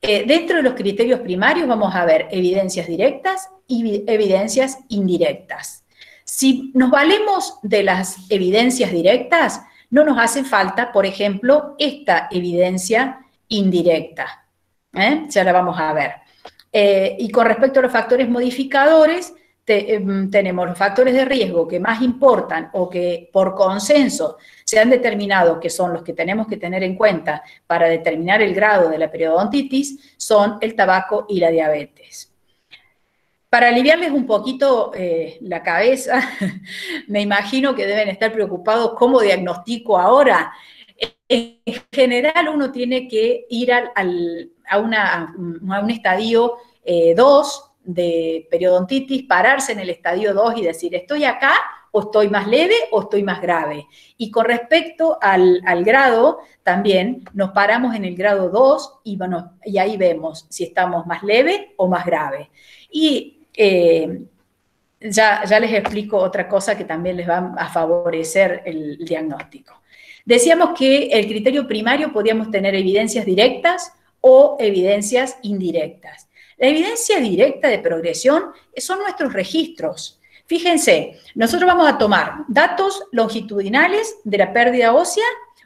Dentro de los criterios primarios vamos a ver evidencias directas y evidencias indirectas. Si nos valemos de las evidencias directas, no nos hace falta, por ejemplo, esta evidencia indirecta. Ya la vamos a ver. Y con respecto a los factores modificadores, tenemos los factores de riesgo que más importan o que por consenso se han determinado que son los que tenemos que tener en cuenta para determinar el grado de la periodontitis, son el tabaco y la diabetes. Para aliviarles un poquito la cabeza, me imagino que deben estar preocupados cómo diagnostico ahora. En general uno tiene que ir a un estadio 2 de periodontitis, pararse en el estadio 2 y decir, ¿estoy acá o estoy más leve o estoy más grave? Y con respecto al grado, también nos paramos en el grado 2 y, bueno, y ahí vemos si estamos más leve o más grave. Y ya les explico otra cosa que también les va a favorecer el diagnóstico. Decíamos que el criterio primario podíamos tener evidencias directas o evidencias indirectas. La evidencia directa de progresión son nuestros registros. Fíjense, nosotros vamos a tomar datos longitudinales de la pérdida ósea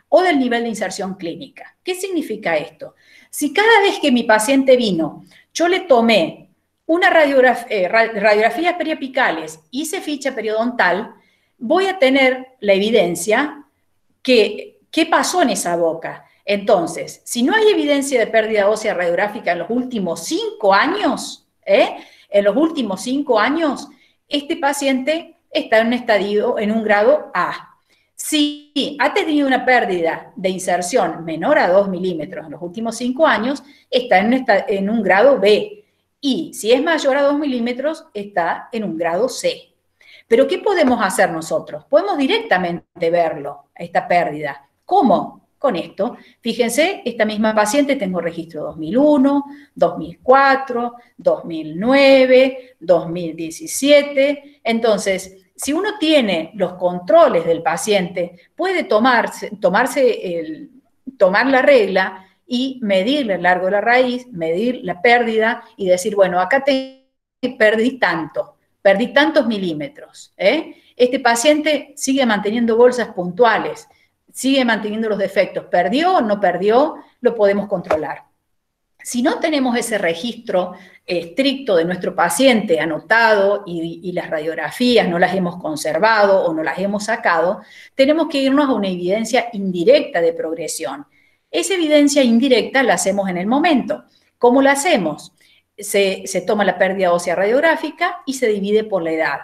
o del nivel de inserción clínica. ¿Qué significa esto? Si cada vez que mi paciente vino, yo le tomé una radiografías periapicales, hice ficha periodontal, voy a tener la evidencia que qué pasó en esa boca. Entonces, si no hay evidencia de pérdida ósea radiográfica en los últimos 5 años, este paciente está en un estadio, en un grado A. Si ha tenido una pérdida de inserción menor a 2 milímetros en los últimos 5 años, está en un grado B. Y si es mayor a 2 milímetros, está en un grado C. Pero ¿qué podemos hacer nosotros? Podemos directamente verlo, esta pérdida. ¿Cómo? Con esto, fíjense, esta misma paciente tengo registro 2001, 2004, 2009, 2017. Entonces, si uno tiene los controles del paciente, puede tomar la regla y medir el largo de la raíz, medir la pérdida y decir, bueno, acá perdí tantos milímetros. Este paciente sigue manteniendo bolsas puntuales, sigue manteniendo los defectos, perdió o no perdió, lo podemos controlar. Si no tenemos ese registro estricto de nuestro paciente anotado y las radiografías no las hemos conservado o no las hemos sacado, tenemos que irnos a una evidencia indirecta de progresión. Esa evidencia indirecta la hacemos en el momento. ¿Cómo la hacemos? se toma la pérdida ósea radiográfica y se divide por la edad.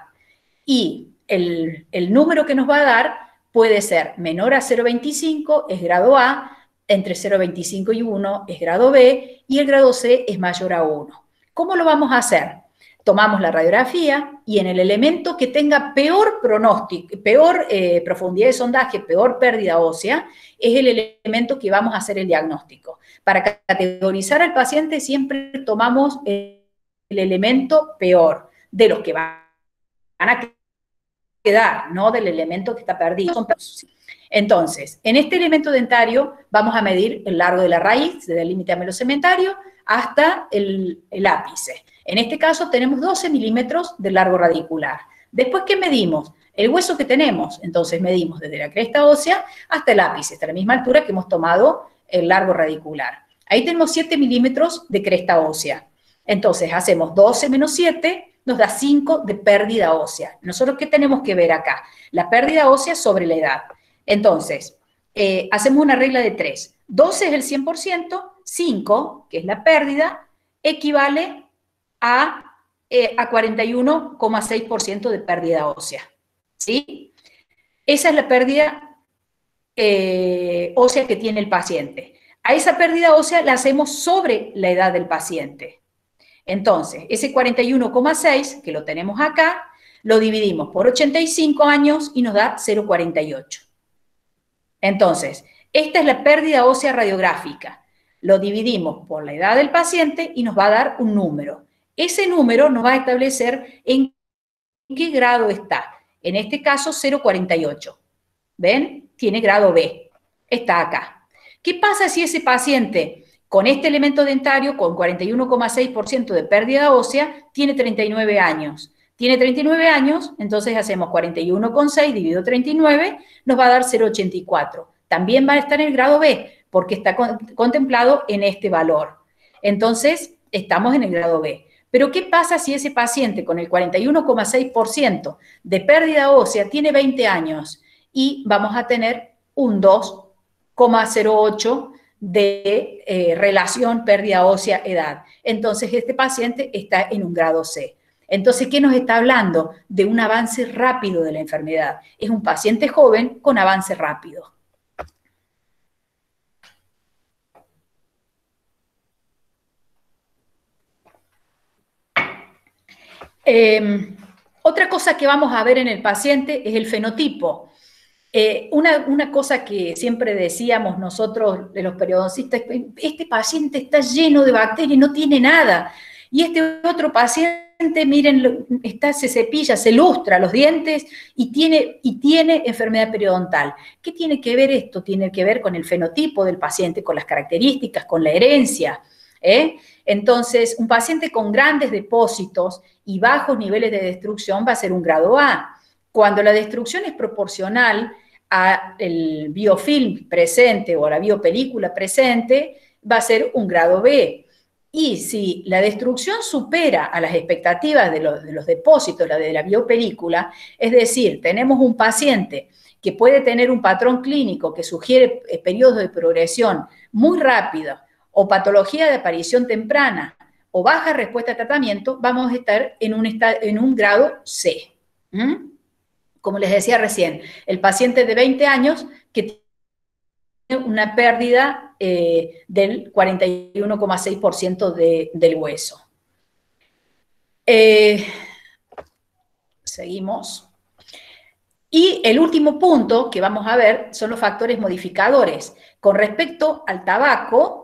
Y el número que nos va a dar puede ser menor a 0,25, es grado A, entre 0,25 y 1 es grado B, y el grado C es mayor a 1. ¿Cómo lo vamos a hacer? Tomamos la radiografía y en el elemento que tenga peor pronóstico, peor profundidad de sondaje, peor pérdida ósea, es el elemento que vamos a hacer el diagnóstico. Para categorizar al paciente siempre tomamos el elemento peor de los que van a quedar, no del elemento que está perdido. Entonces, en este elemento dentario vamos a medir el largo de la raíz, desde el límite amelocementario hasta el ápice. En este caso tenemos 12 milímetros de largo radicular. Después, ¿qué medimos? El hueso que tenemos. Entonces medimos desde la cresta ósea hasta el ápice, hasta la misma altura que hemos tomado el largo radicular. Ahí tenemos 7 milímetros de cresta ósea. Entonces hacemos 12 menos 7, nos da 5 de pérdida ósea. Nosotros, ¿qué tenemos que ver acá? La pérdida ósea sobre la edad. Entonces, hacemos una regla de 3. 12 es el 100%, 5, que es la pérdida, equivale a 41,6% de pérdida ósea. ¿Sí? Esa es la pérdida ósea que tiene el paciente. A esa pérdida ósea la hacemos sobre la edad del paciente. Entonces, ese 41,6, que lo tenemos acá, lo dividimos por 85 años y nos da 0,48. Entonces, esta es la pérdida ósea radiográfica. Lo dividimos por la edad del paciente y nos va a dar un número. Ese número nos va a establecer en qué grado está. En este caso, 0,48. ¿Ven? Tiene grado B. Está acá. ¿Qué pasa si ese paciente con este elemento dentario, con 41,6% de pérdida ósea, tiene 39 años? Tiene 39 años, entonces hacemos 41,6 dividido 39, nos va a dar 0,84. También va a estar en el grado B, porque está contemplado en este valor. Entonces, estamos en el grado B. Pero, ¿qué pasa si ese paciente con el 41,6% de pérdida ósea tiene 20 años y vamos a tener un 2,08 de relación pérdida ósea-edad? Entonces, este paciente está en un grado C. Entonces, ¿qué nos está hablando? De un avance rápido de la enfermedad. Es un paciente joven con avance rápido. Otra cosa que vamos a ver en el paciente es el fenotipo. Una cosa que siempre decíamos nosotros, de los periodoncistas, este paciente está lleno de bacterias, no tiene nada. Y este otro paciente, miren, se cepilla, se lustra los dientes y tiene enfermedad periodontal. ¿Qué tiene que ver esto? Tiene que ver con el fenotipo del paciente, con las características, con la herencia. Entonces, un paciente con grandes depósitos y bajos niveles de destrucción va a ser un grado A. Cuando la destrucción es proporcional al biofilm presente o a la biopelícula presente, va a ser un grado B. Y si la destrucción supera a las expectativas de los depósitos, la de la biopelícula, es decir, tenemos un paciente que puede tener un patrón clínico que sugiere periodos de progresión muy rápidos, o patología de aparición temprana, o baja respuesta a tratamiento, vamos a estar en un grado C. Como les decía recién, el paciente de 20 años que tiene una pérdida del 41,6% del hueso. Seguimos. Y el último punto que vamos a ver son los factores modificadores. Con respecto al tabaco,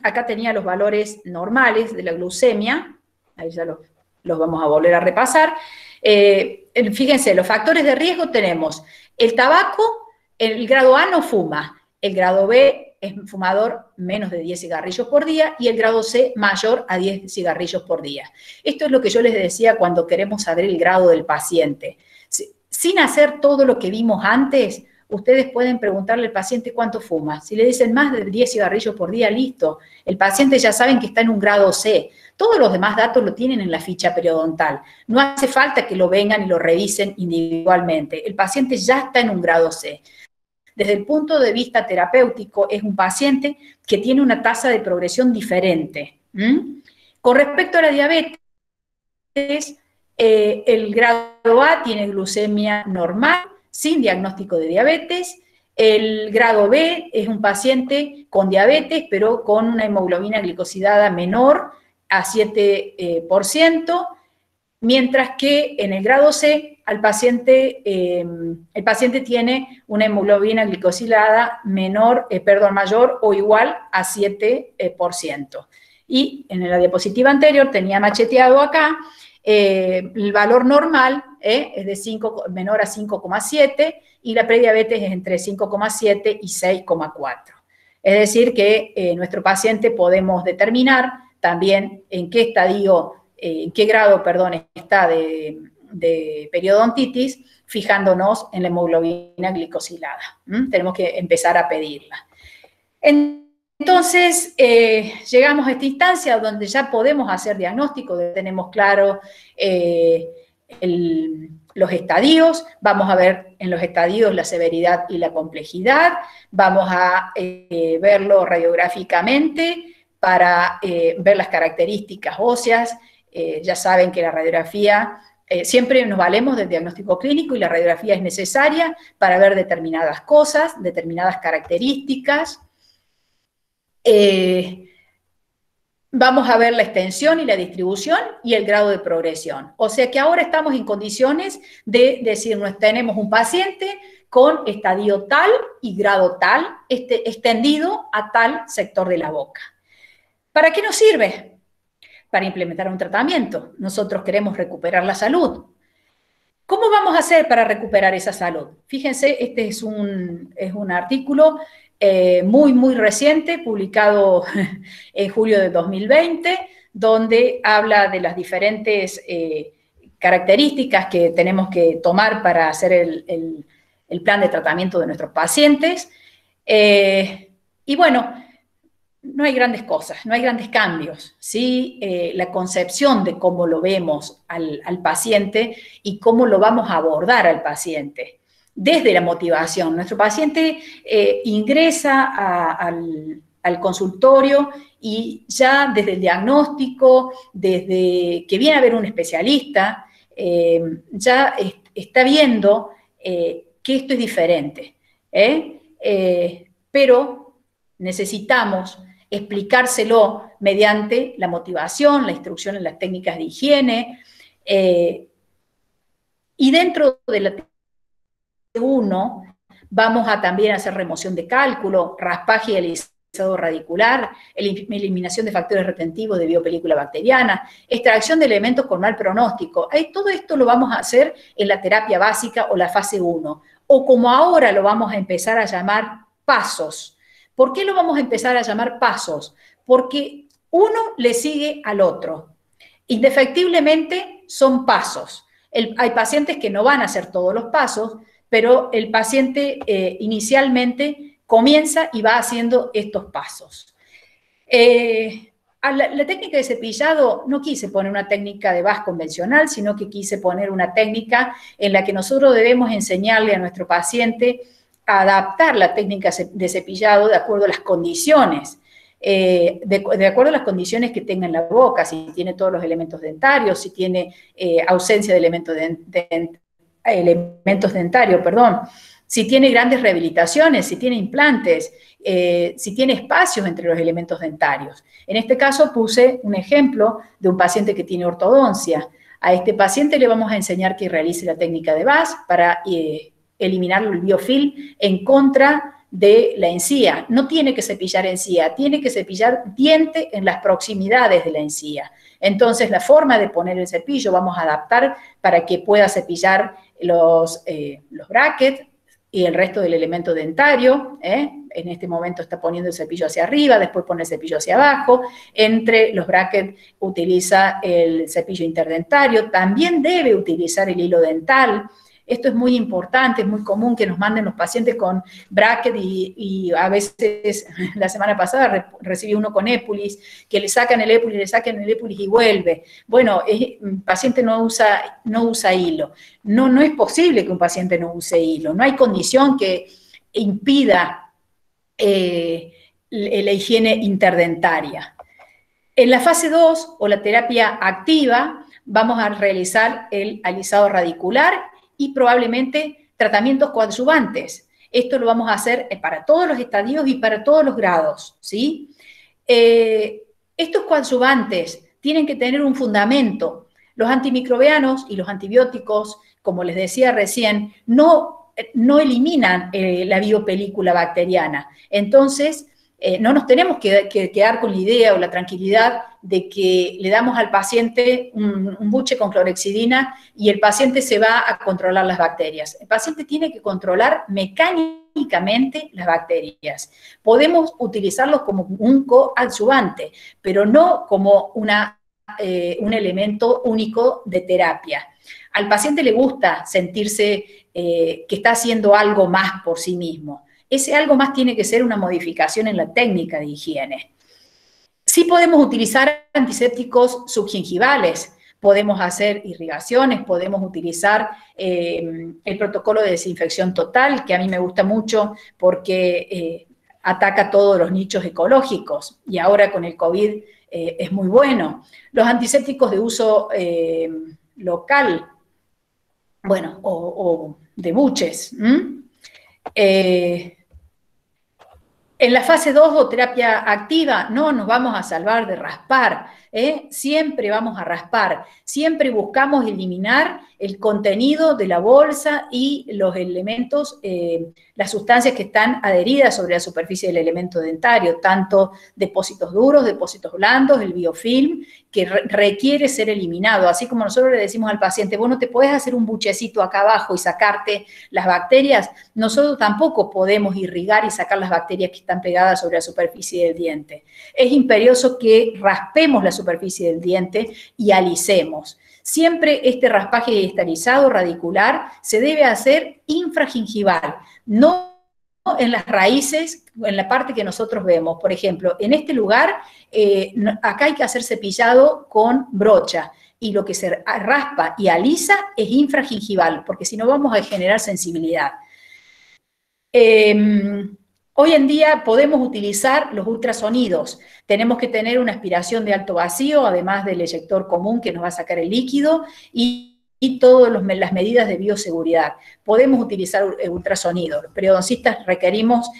acá tenía los valores normales de la glucemia, ahí ya los vamos a volver a repasar. Fíjense, los factores de riesgo tenemos el tabaco, el grado A no fuma, el grado B es fumador menos de 10 cigarrillos por día y el grado C mayor a 10 cigarrillos por día. Esto es lo que yo les decía cuando queremos saber el grado del paciente. Sin hacer todo lo que vimos antes, ustedes pueden preguntarle al paciente cuánto fuma. Si le dicen más de 10 cigarrillos por día, listo. El paciente ya saben que está en un grado C. Todos los demás datos lo tienen en la ficha periodontal. No hace falta que lo vengan y lo revisen individualmente. El paciente ya está en un grado C. Desde el punto de vista terapéutico, es un paciente que tiene una tasa de progresión diferente. Con respecto a la diabetes, el grado A tiene glucemia normal, sin diagnóstico de diabetes. El grado B es un paciente con diabetes, pero con una hemoglobina glicosilada menor a 7%, mientras que en el grado C el paciente tiene una hemoglobina glicosilada mayor o igual a 7%. Y en la diapositiva anterior tenía macheteado acá el valor normal es de menor a 5,7 y la prediabetes es entre 5,7 y 6,4. Es decir que nuestro paciente podemos determinar también en qué grado está de periodontitis, fijándonos en la hemoglobina glicosilada. Tenemos que empezar a pedirla. Entonces, llegamos a esta instancia donde ya podemos hacer diagnóstico, tenemos claro los estadios, vamos a ver en los estadios la severidad y la complejidad, vamos a verlo radiográficamente para ver las características óseas. Ya saben que la radiografía, siempre nos valemos del diagnóstico clínico y la radiografía es necesaria para ver determinadas cosas, determinadas características. Vamos a ver la extensión y la distribución y el grado de progresión. O sea que ahora estamos en condiciones de decirnos, tenemos un paciente con estadio tal y grado tal, extendido a tal sector de la boca. ¿Para qué nos sirve? Para implementar un tratamiento. Nosotros queremos recuperar la salud. ¿Cómo vamos a hacer para recuperar esa salud? Fíjense, este es un artículo muy reciente, publicado en julio de 2020, donde habla de las diferentes características que tenemos que tomar para hacer el plan de tratamiento de nuestros pacientes. Y bueno, no hay grandes cosas, no hay grandes cambios, ¿sí? La concepción de cómo lo vemos al paciente y cómo lo vamos a abordar al paciente. Desde la motivación, nuestro paciente ingresa al consultorio y ya desde el diagnóstico, desde que viene a ver un especialista, ya está viendo que esto es diferente. Pero necesitamos explicárselo mediante la motivación, la instrucción en las técnicas de higiene, y dentro de la T1 vamos a también hacer remoción de cálculo, raspaje y alisado radicular, eliminación de factores retentivos de biopelícula bacteriana, extracción de elementos con mal pronóstico. Todo esto lo vamos a hacer en la terapia básica o la fase 1, o como ahora lo vamos a empezar a llamar pasos. ¿Por qué lo vamos a empezar a llamar pasos? Porque uno le sigue al otro. Indefectiblemente son pasos. Hay pacientes que no van a hacer todos los pasos, pero el paciente inicialmente comienza y va haciendo estos pasos. La técnica de cepillado, no quise poner una técnica de VAS convencional, sino que quise poner una técnica en la que nosotros debemos enseñarle a nuestro paciente a adaptar la técnica de cepillado de acuerdo a las condiciones, de acuerdo a las condiciones que tenga en la boca, si tiene todos los elementos dentarios, si tiene ausencia de elementos dentarios, si tiene grandes rehabilitaciones, si tiene implantes, si tiene espacios entre los elementos dentarios. En este caso puse un ejemplo de un paciente que tiene ortodoncia. A este paciente le vamos a enseñar que realice la técnica de VAS para eliminar el biofilm en contra de la encía. No tiene que cepillar encía, tiene que cepillar diente en las proximidades de la encía. Entonces, la forma de poner el cepillo vamos a adaptar para que pueda cepillar los brackets y el resto del elemento dentario. En este momento está poniendo el cepillo hacia arriba, después pone el cepillo hacia abajo. Entre los brackets utiliza el cepillo interdentario. También debe utilizar el hilo dental. Esto es muy importante, es muy común que nos manden los pacientes con bracket y a veces, la semana pasada recibí uno con épulis, que le sacan el épulis y vuelve. Bueno, el paciente no usa hilo. No es posible que un paciente no use hilo. No hay condición que impida la higiene interdentaria. En la fase 2 o la terapia activa vamos a realizar el alisado radicular y probablemente tratamientos coadyuvantes. Esto lo vamos a hacer para todos los estadios y para todos los grados, ¿sí? Estos coadyuvantes tienen que tener un fundamento. Los antimicrobianos y los antibióticos, como les decía recién, no eliminan la biopelícula bacteriana. Entonces, no nos tenemos que quedar con la idea o la tranquilidad de que le damos al paciente un buche con clorhexidina y el paciente se va a controlar las bacterias. El paciente tiene que controlar mecánicamente las bacterias. Podemos utilizarlos como un coadyuvante, pero no como un elemento único de terapia. Al paciente le gusta sentirse que está haciendo algo más por sí mismo. Ese algo más tiene que ser una modificación en la técnica de higiene. Sí podemos utilizar antisépticos subgingivales, podemos hacer irrigaciones, podemos utilizar el protocolo de desinfección total, que a mí me gusta mucho porque ataca todos los nichos ecológicos y ahora con el COVID es muy bueno. Los antisépticos de uso local, bueno, o de buches. En la fase 2 o terapia activa no nos vamos a salvar de raspar, siempre vamos a raspar, siempre buscamos eliminar el contenido de la bolsa y los elementos, las sustancias que están adheridas sobre la superficie del elemento dentario, tanto depósitos duros, depósitos blandos, el biofilm, que requiere ser eliminado, así como nosotros le decimos al paciente, vos no te podés hacer un buchecito acá abajo y sacarte las bacterias, nosotros tampoco podemos irrigar y sacar las bacterias que están pegadas sobre la superficie del diente. Es imperioso que raspemos la superficie del diente y alicemos. Siempre este raspaje y este alisado radicular se debe hacer infragingival, no en las raíces, en la parte que nosotros vemos. Por ejemplo, en este lugar, acá hay que hacer cepillado con brocha, y lo que se raspa y alisa es infragingival, porque si no vamos a generar sensibilidad. Hoy en día podemos utilizar los ultrasonidos. Tenemos que tener una aspiración de alto vacío, además del eyector común que nos va a sacar el líquido, y todas las medidas de bioseguridad. Podemos utilizar ultrasonido. Los periodoncistas requerimos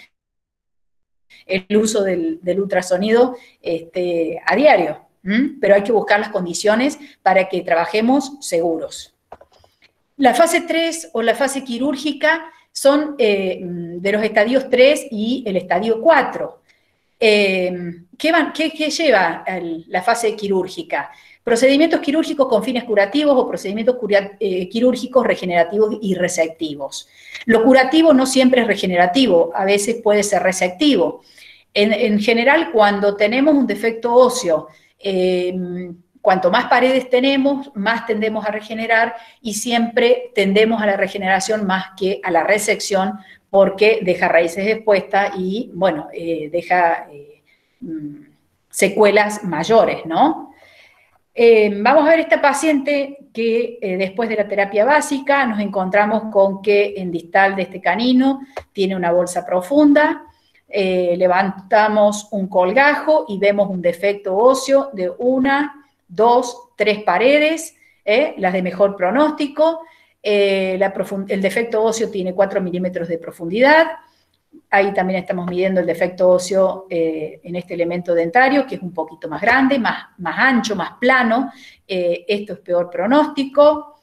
el uso del ultrasonido a diario, pero hay que buscar las condiciones para que trabajemos seguros. La fase 3 o la fase quirúrgica son de los estadios 3 y el estadio 4. ¿Qué lleva la fase quirúrgica? Procedimientos quirúrgicos con fines curativos o procedimientos quirúrgicos regenerativos y resectivos. Lo curativo no siempre es regenerativo, a veces puede ser resectivo. En general, cuando tenemos un defecto óseo, cuanto más paredes tenemos, más tendemos a regenerar y siempre tendemos a la regeneración más que a la resección porque deja raíces expuestas y, bueno, deja secuelas mayores, ¿no? Vamos a ver esta paciente que después de la terapia básica nos encontramos con que en distal de este canino tiene una bolsa profunda, levantamos un colgajo y vemos un defecto óseo de 1, 2, 3 paredes, las de mejor pronóstico, el defecto óseo tiene 4 milímetros de profundidad. Ahí también estamos midiendo el defecto óseo en este elemento dentario, que es un poquito más grande, más ancho, más plano. Esto es peor pronóstico.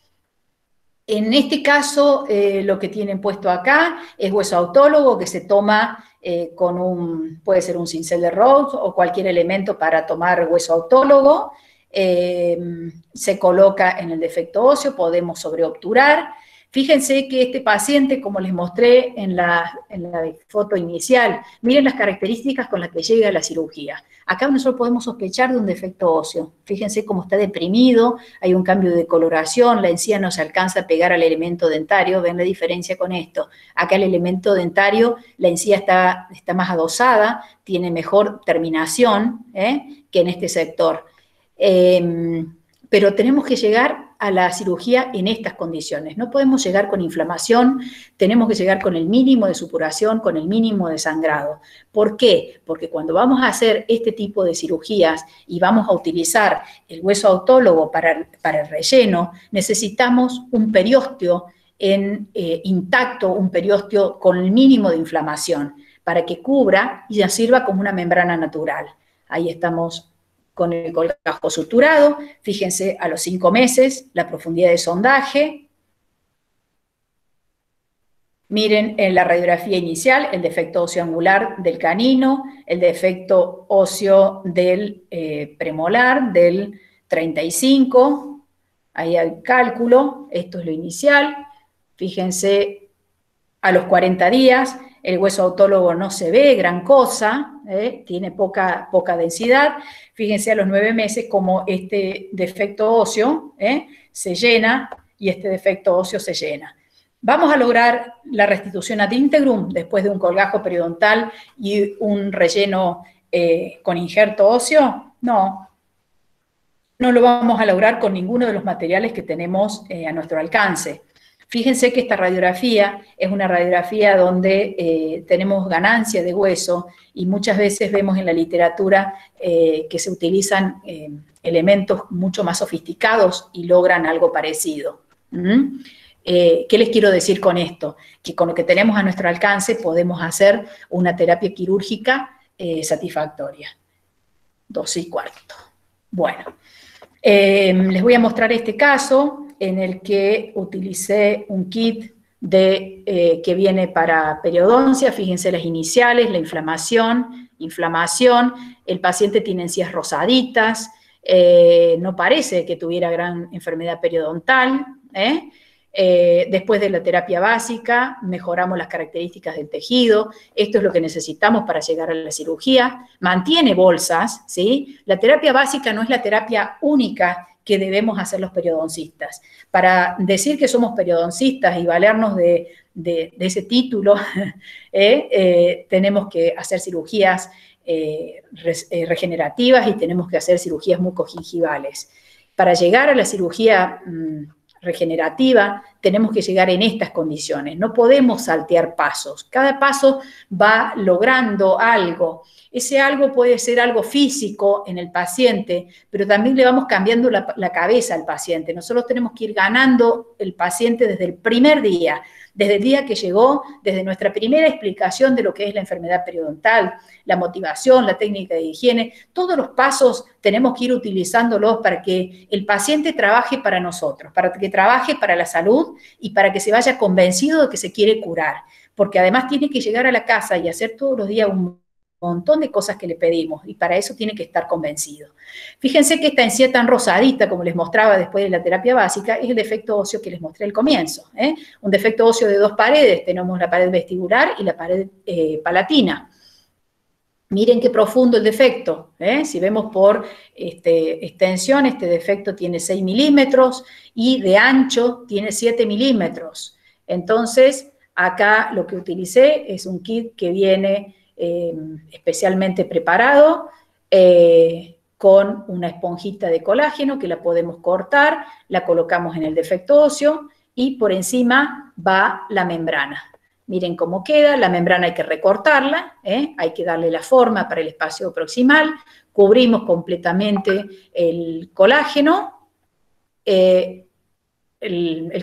En este caso, lo que tienen puesto acá es hueso autólogo que se toma puede ser un cincel de Rhodes o cualquier elemento para tomar hueso autólogo. Se coloca en el defecto óseo, podemos sobreobturar. Fíjense que este paciente, como les mostré en la foto inicial, miren las características con las que llega a la cirugía. Acá nosotros podemos sospechar de un defecto óseo. Fíjense cómo está deprimido, hay un cambio de coloración, la encía no se alcanza a pegar al elemento dentario, ven la diferencia con esto. Acá el elemento dentario, la encía está más adosada, tiene mejor terminación que en este sector. Pero tenemos que llegar a la cirugía en estas condiciones. No podemos llegar con inflamación, tenemos que llegar con el mínimo de supuración, con el mínimo de sangrado. ¿Por qué? Porque cuando vamos a hacer este tipo de cirugías y vamos a utilizar el hueso autólogo para el relleno, necesitamos un periósteo intacto, un periósteo con el mínimo de inflamación, para que cubra y ya sirva como una membrana natural. Ahí estamos con el colgajo suturado. Fíjense a los 5 meses la profundidad de sondaje. Miren en la radiografía inicial el defecto óseo angular del canino, el defecto óseo del premolar del 35. Ahí hay cálculo, esto es lo inicial. Fíjense a los 40 días. El hueso autólogo no se ve gran cosa, tiene poca densidad. Fíjense a los 9 meses cómo este defecto óseo se llena y este defecto óseo se llena. ¿Vamos a lograr la restitución ad integrum después de un colgajo periodontal y un relleno con injerto óseo? No. No lo vamos a lograr con ninguno de los materiales que tenemos a nuestro alcance. Fíjense que esta radiografía es una radiografía donde tenemos ganancia de hueso y muchas veces vemos en la literatura que se utilizan elementos mucho más sofisticados y logran algo parecido. ¿Qué les quiero decir con esto? Que con lo que tenemos a nuestro alcance podemos hacer una terapia quirúrgica satisfactoria. 2:15. Bueno, les voy a mostrar este caso en el que utilicé un kit que viene para periodoncia. Fíjense las iniciales, la inflamación, el paciente tiene encías rosaditas, no parece que tuviera gran enfermedad periodontal. Después de la terapia básica, mejoramos las características del tejido. Esto es lo que necesitamos para llegar a la cirugía. Mantiene bolsas, ¿sí? La terapia básica no es la terapia única que debemos hacer los periodoncistas. Para decir que somos periodoncistas y valernos de ese título, tenemos que hacer cirugías regenerativas y tenemos que hacer cirugías mucogingivales. Para llegar a la cirugía regenerativa, tenemos que llegar en estas condiciones. No podemos saltear pasos. Cada paso va logrando algo. Ese algo puede ser algo físico en el paciente, pero también le vamos cambiando la cabeza al paciente. Nosotros tenemos que ir ganando el paciente desde el primer día, desde el día que llegó, desde nuestra primera explicación de lo que es la enfermedad periodontal, la motivación, la técnica de higiene. Todos los pasos tenemos que ir utilizándolos para que el paciente trabaje para nosotros, para que trabaje para la salud y para que se vaya convencido de que se quiere curar. Porque además tiene que llegar a la casa y hacer todos los días un montón de cosas que le pedimos y para eso tiene que estar convencido. Fíjense que esta encía tan rosadita, como les mostraba después de la terapia básica, es el defecto óseo que les mostré al comienzo. Un defecto óseo de 2 paredes, tenemos la pared vestibular y la pared palatina. Miren qué profundo el defecto. Si vemos por extensión, este defecto tiene 6 milímetros y de ancho tiene 7 milímetros. Entonces, acá lo que utilicé es un kit que viene especialmente preparado con una esponjita de colágeno que la podemos cortar, la colocamos en el defecto óseo y por encima va la membrana. Miren cómo queda, la membrana hay que recortarla, hay que darle la forma para el espacio proximal, cubrimos completamente el colágeno, el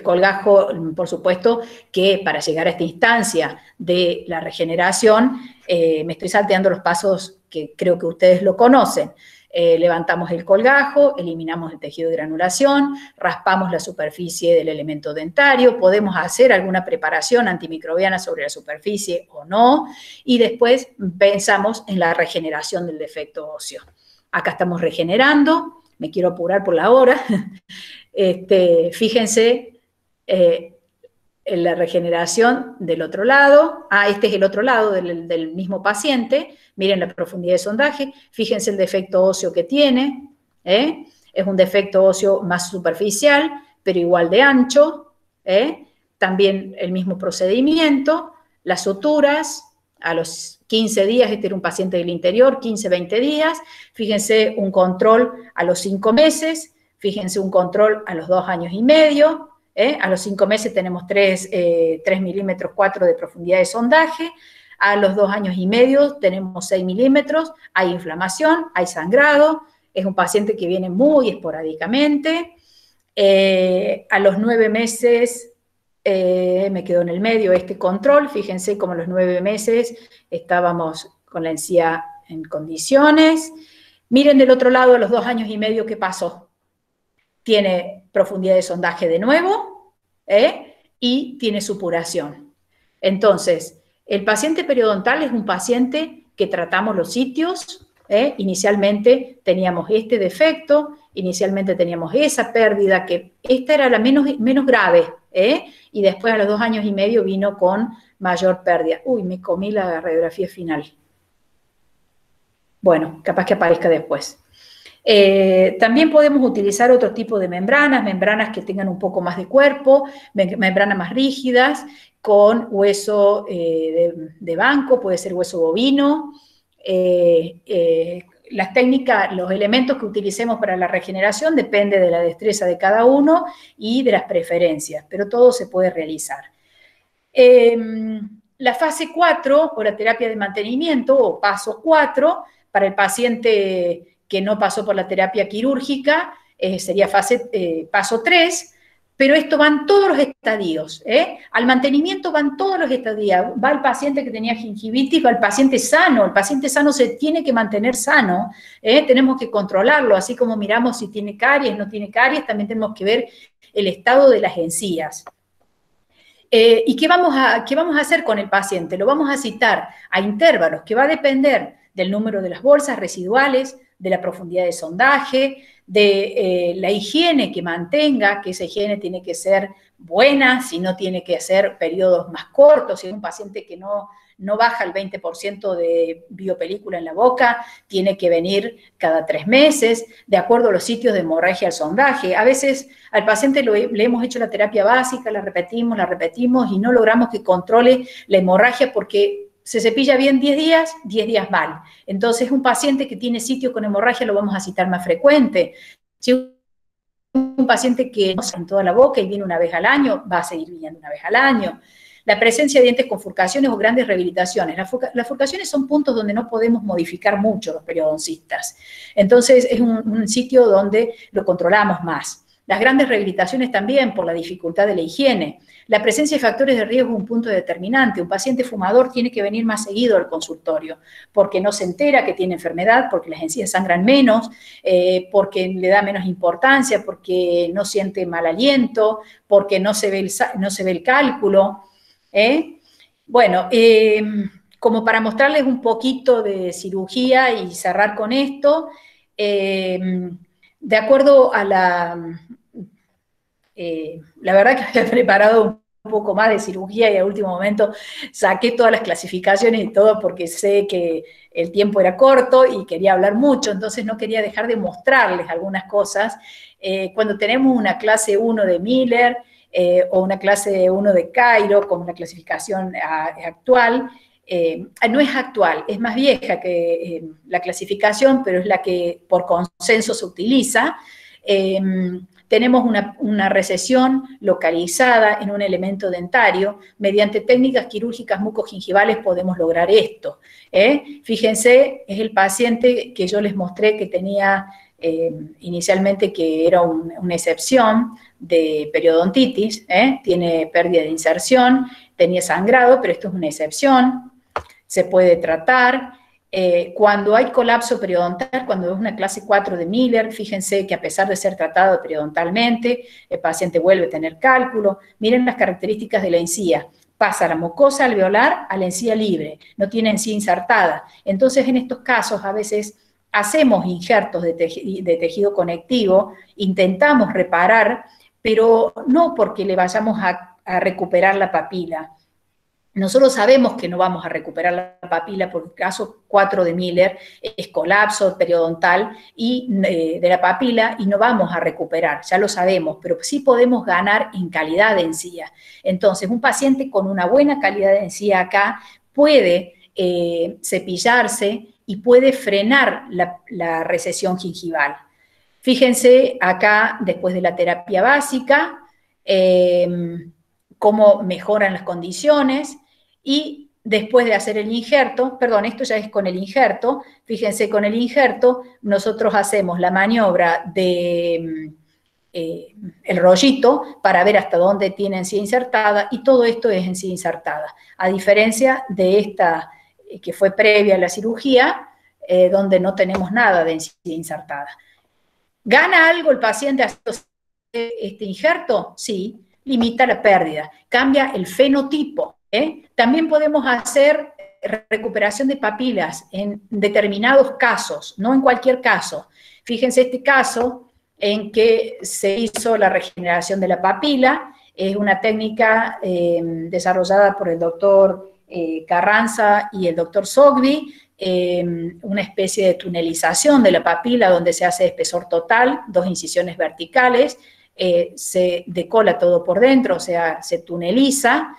colgajo, por supuesto, que para llegar a esta instancia de la regeneración, me estoy salteando los pasos que creo que ustedes lo conocen. Levantamos el colgajo, eliminamos el tejido de granulación, raspamos la superficie del elemento dentario, podemos hacer alguna preparación antimicrobiana sobre la superficie o no, y después pensamos en la regeneración del defecto óseo. Acá estamos regenerando, me quiero apurar por la hora. Fíjense en la regeneración del otro lado. Este es el otro lado del mismo paciente. Miren la profundidad de sondaje. Fíjense el defecto óseo que tiene. Es un defecto óseo más superficial, pero igual de ancho. También el mismo procedimiento. Las suturas a los 15 días, este era un paciente del interior, 15, 20 días. Fíjense un control a los 5 meses. Fíjense, un control a los 2 años y medio, a los 5 meses tenemos 3 milímetros 4 de profundidad de sondaje, a los 2 años y medio tenemos 6 milímetros, hay inflamación, hay sangrado, es un paciente que viene muy esporádicamente, a los 9 meses, me quedó en el medio este control, fíjense como a los 9 meses estábamos con la encía en condiciones. Miren del otro lado, a los 2 años y medio, ¿qué pasó? Tiene profundidad de sondaje de nuevo, y tiene supuración. Entonces, el paciente periodontal es un paciente que tratamos los sitios, inicialmente teníamos este defecto, inicialmente teníamos esa pérdida, que esta era la menos grave, y después a los 2 años y medio vino con mayor pérdida. Uy, me comí la radiografía final. Bueno, capaz que aparezca después. También podemos utilizar otro tipo de membranas que tengan un poco más de cuerpo, membranas más rígidas, con hueso de banco, puede ser hueso bovino. Las técnicas, los elementos que utilicemos para la regeneración depende de la destreza de cada uno y de las preferencias, pero todo se puede realizar. La fase 4, o la terapia de mantenimiento, o paso 4, para el paciente que no pasó por la terapia quirúrgica, sería paso 3, pero esto van todos los estadios, al mantenimiento van todos los estadios, va el paciente que tenía gingivitis, va el paciente sano se tiene que mantener sano, tenemos que controlarlo, así como miramos si tiene caries, no tiene caries, también tenemos que ver el estado de las encías. ¿Y qué vamos a hacer con el paciente? Lo vamos a citar a intervalos, que va a depender del número de las bolsas residuales, de la profundidad de sondaje, de la higiene que mantenga, que esa higiene tiene que ser buena, si no tiene que hacer periodos más cortos, si es un paciente que no baja el 20% de biopelícula en la boca, tiene que venir cada 3 meses, de acuerdo a los sitios de hemorragia al sondaje. A veces al paciente le hemos hecho la terapia básica, la repetimos y no logramos que controle la hemorragia porque se cepilla bien 10 días mal. Entonces, un paciente que tiene sitio con hemorragia lo vamos a citar más frecuente. Si un paciente que no sale en toda la boca y viene una vez al año, va a seguir viniendo una vez al año. La presencia de dientes con furcaciones o grandes rehabilitaciones. Las furcaciones son puntos donde no podemos modificar mucho los periodoncistas. Entonces, es un sitio donde lo controlamos más. Las grandes rehabilitaciones también por la dificultad de la higiene. La presencia de factores de riesgo es un punto determinante. Un paciente fumador tiene que venir más seguido al consultorio porque no se entera que tiene enfermedad, porque las encías sangran menos, porque le da menos importancia, porque no siente mal aliento, porque no se ve el cálculo. Bueno, como para mostrarles un poquito de cirugía y cerrar con esto, de acuerdo a la verdad que había preparado un poco más de cirugía y al último momento saqué todas las clasificaciones y todo porque sé que el tiempo era corto y quería hablar mucho, entonces no quería dejar de mostrarles algunas cosas. Cuando tenemos una clase 1 de Miller o una clase 1 de Cairo, como la clasificación actual, no es actual, es más vieja que la clasificación, pero es la que por consenso se utiliza. Tenemos una recesión localizada en un elemento dentario. Mediante técnicas quirúrgicas mucogingivales podemos lograr esto. Fíjense, es el paciente que yo les mostré que tenía inicialmente que era una excepción de periodontitis, tiene pérdida de inserción, tenía sangrado, pero esto es una excepción, se puede tratar. Cuando hay colapso periodontal, cuando es una clase 4 de Miller, fíjense que a pesar de ser tratado periodontalmente, el paciente vuelve a tener cálculo. Miren las características de la encía. Pasa la mucosa alveolar a la encía libre, no tiene encía insertada. Entonces, en estos casos, a veces hacemos injertos de tejido conectivo, intentamos reparar, pero no porque le vayamos a recuperar la papila. Nosotros sabemos que no vamos a recuperar la papila porque el caso 4 de Miller es colapso periodontal y, de la papila y no vamos a recuperar, ya lo sabemos, pero sí podemos ganar en calidad de encía. Entonces, un paciente con una buena calidad de encía acá puede cepillarse y puede frenar la recesión gingival. Fíjense acá, después de la terapia básica, cómo mejoran las condiciones, y después de hacer el injerto, perdón, esto ya es con el injerto, fíjense, con el injerto nosotros hacemos la maniobra de el rollito para ver hasta dónde tiene encía insertada, y todo esto es encía insertada, a diferencia de esta que fue previa a la cirugía, donde no tenemos nada de encía insertada. ¿Gana algo el paciente haciendo este injerto? Sí, limita la pérdida, cambia el fenotipo. También podemos hacer recuperación de papilas en determinados casos, no en cualquier caso. Fíjense este caso en que se hizo la regeneración de la papila, es una técnica desarrollada por el doctor Carranza y el doctor Sogbi, una especie de tunelización de la papila donde se hace espesor total, 2 incisiones verticales, se decola todo por dentro, o sea, se tuneliza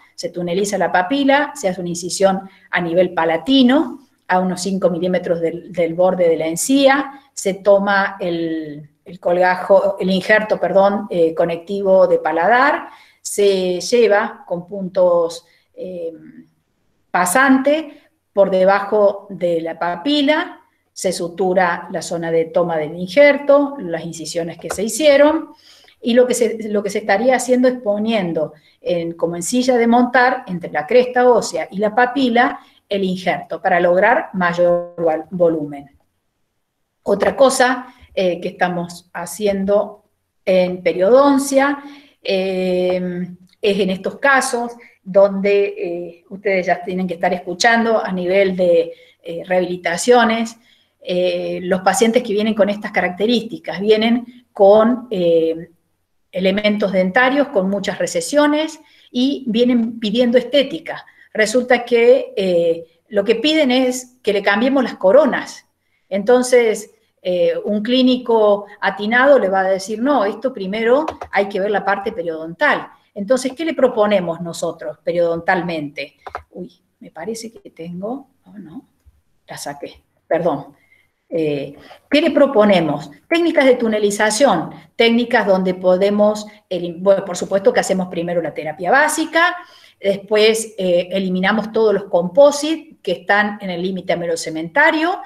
la papila, se hace una incisión a nivel palatino, a unos 5 milímetros del borde de la encía, se toma el injerto, conectivo de paladar, se lleva con puntos pasante por debajo de la papila, se sutura la zona de toma del injerto, las incisiones que se hicieron, y lo que se estaría haciendo es poniendo como en silla de montar entre la cresta ósea y la papila el injerto para lograr mayor volumen. Otra cosa que estamos haciendo en periodoncia es en estos casos donde ustedes ya tienen que estar escuchando a nivel de rehabilitaciones, los pacientes que vienen con estas características, vienen con elementos dentarios, con muchas recesiones, y vienen pidiendo estética. Resulta que lo que piden es que le cambiemos las coronas. Entonces, un clínico atinado le va a decir, no, esto primero hay que ver la parte periodontal. Entonces, ¿qué le proponemos nosotros periodontalmente? Uy, me parece que tengo, oh, no, la saqué, perdón. ¿Qué le proponemos? Técnicas de tunelización, técnicas donde podemos, bueno, por supuesto que hacemos primero la terapia básica, después eliminamos todos los composites que están en el límite amerocementario,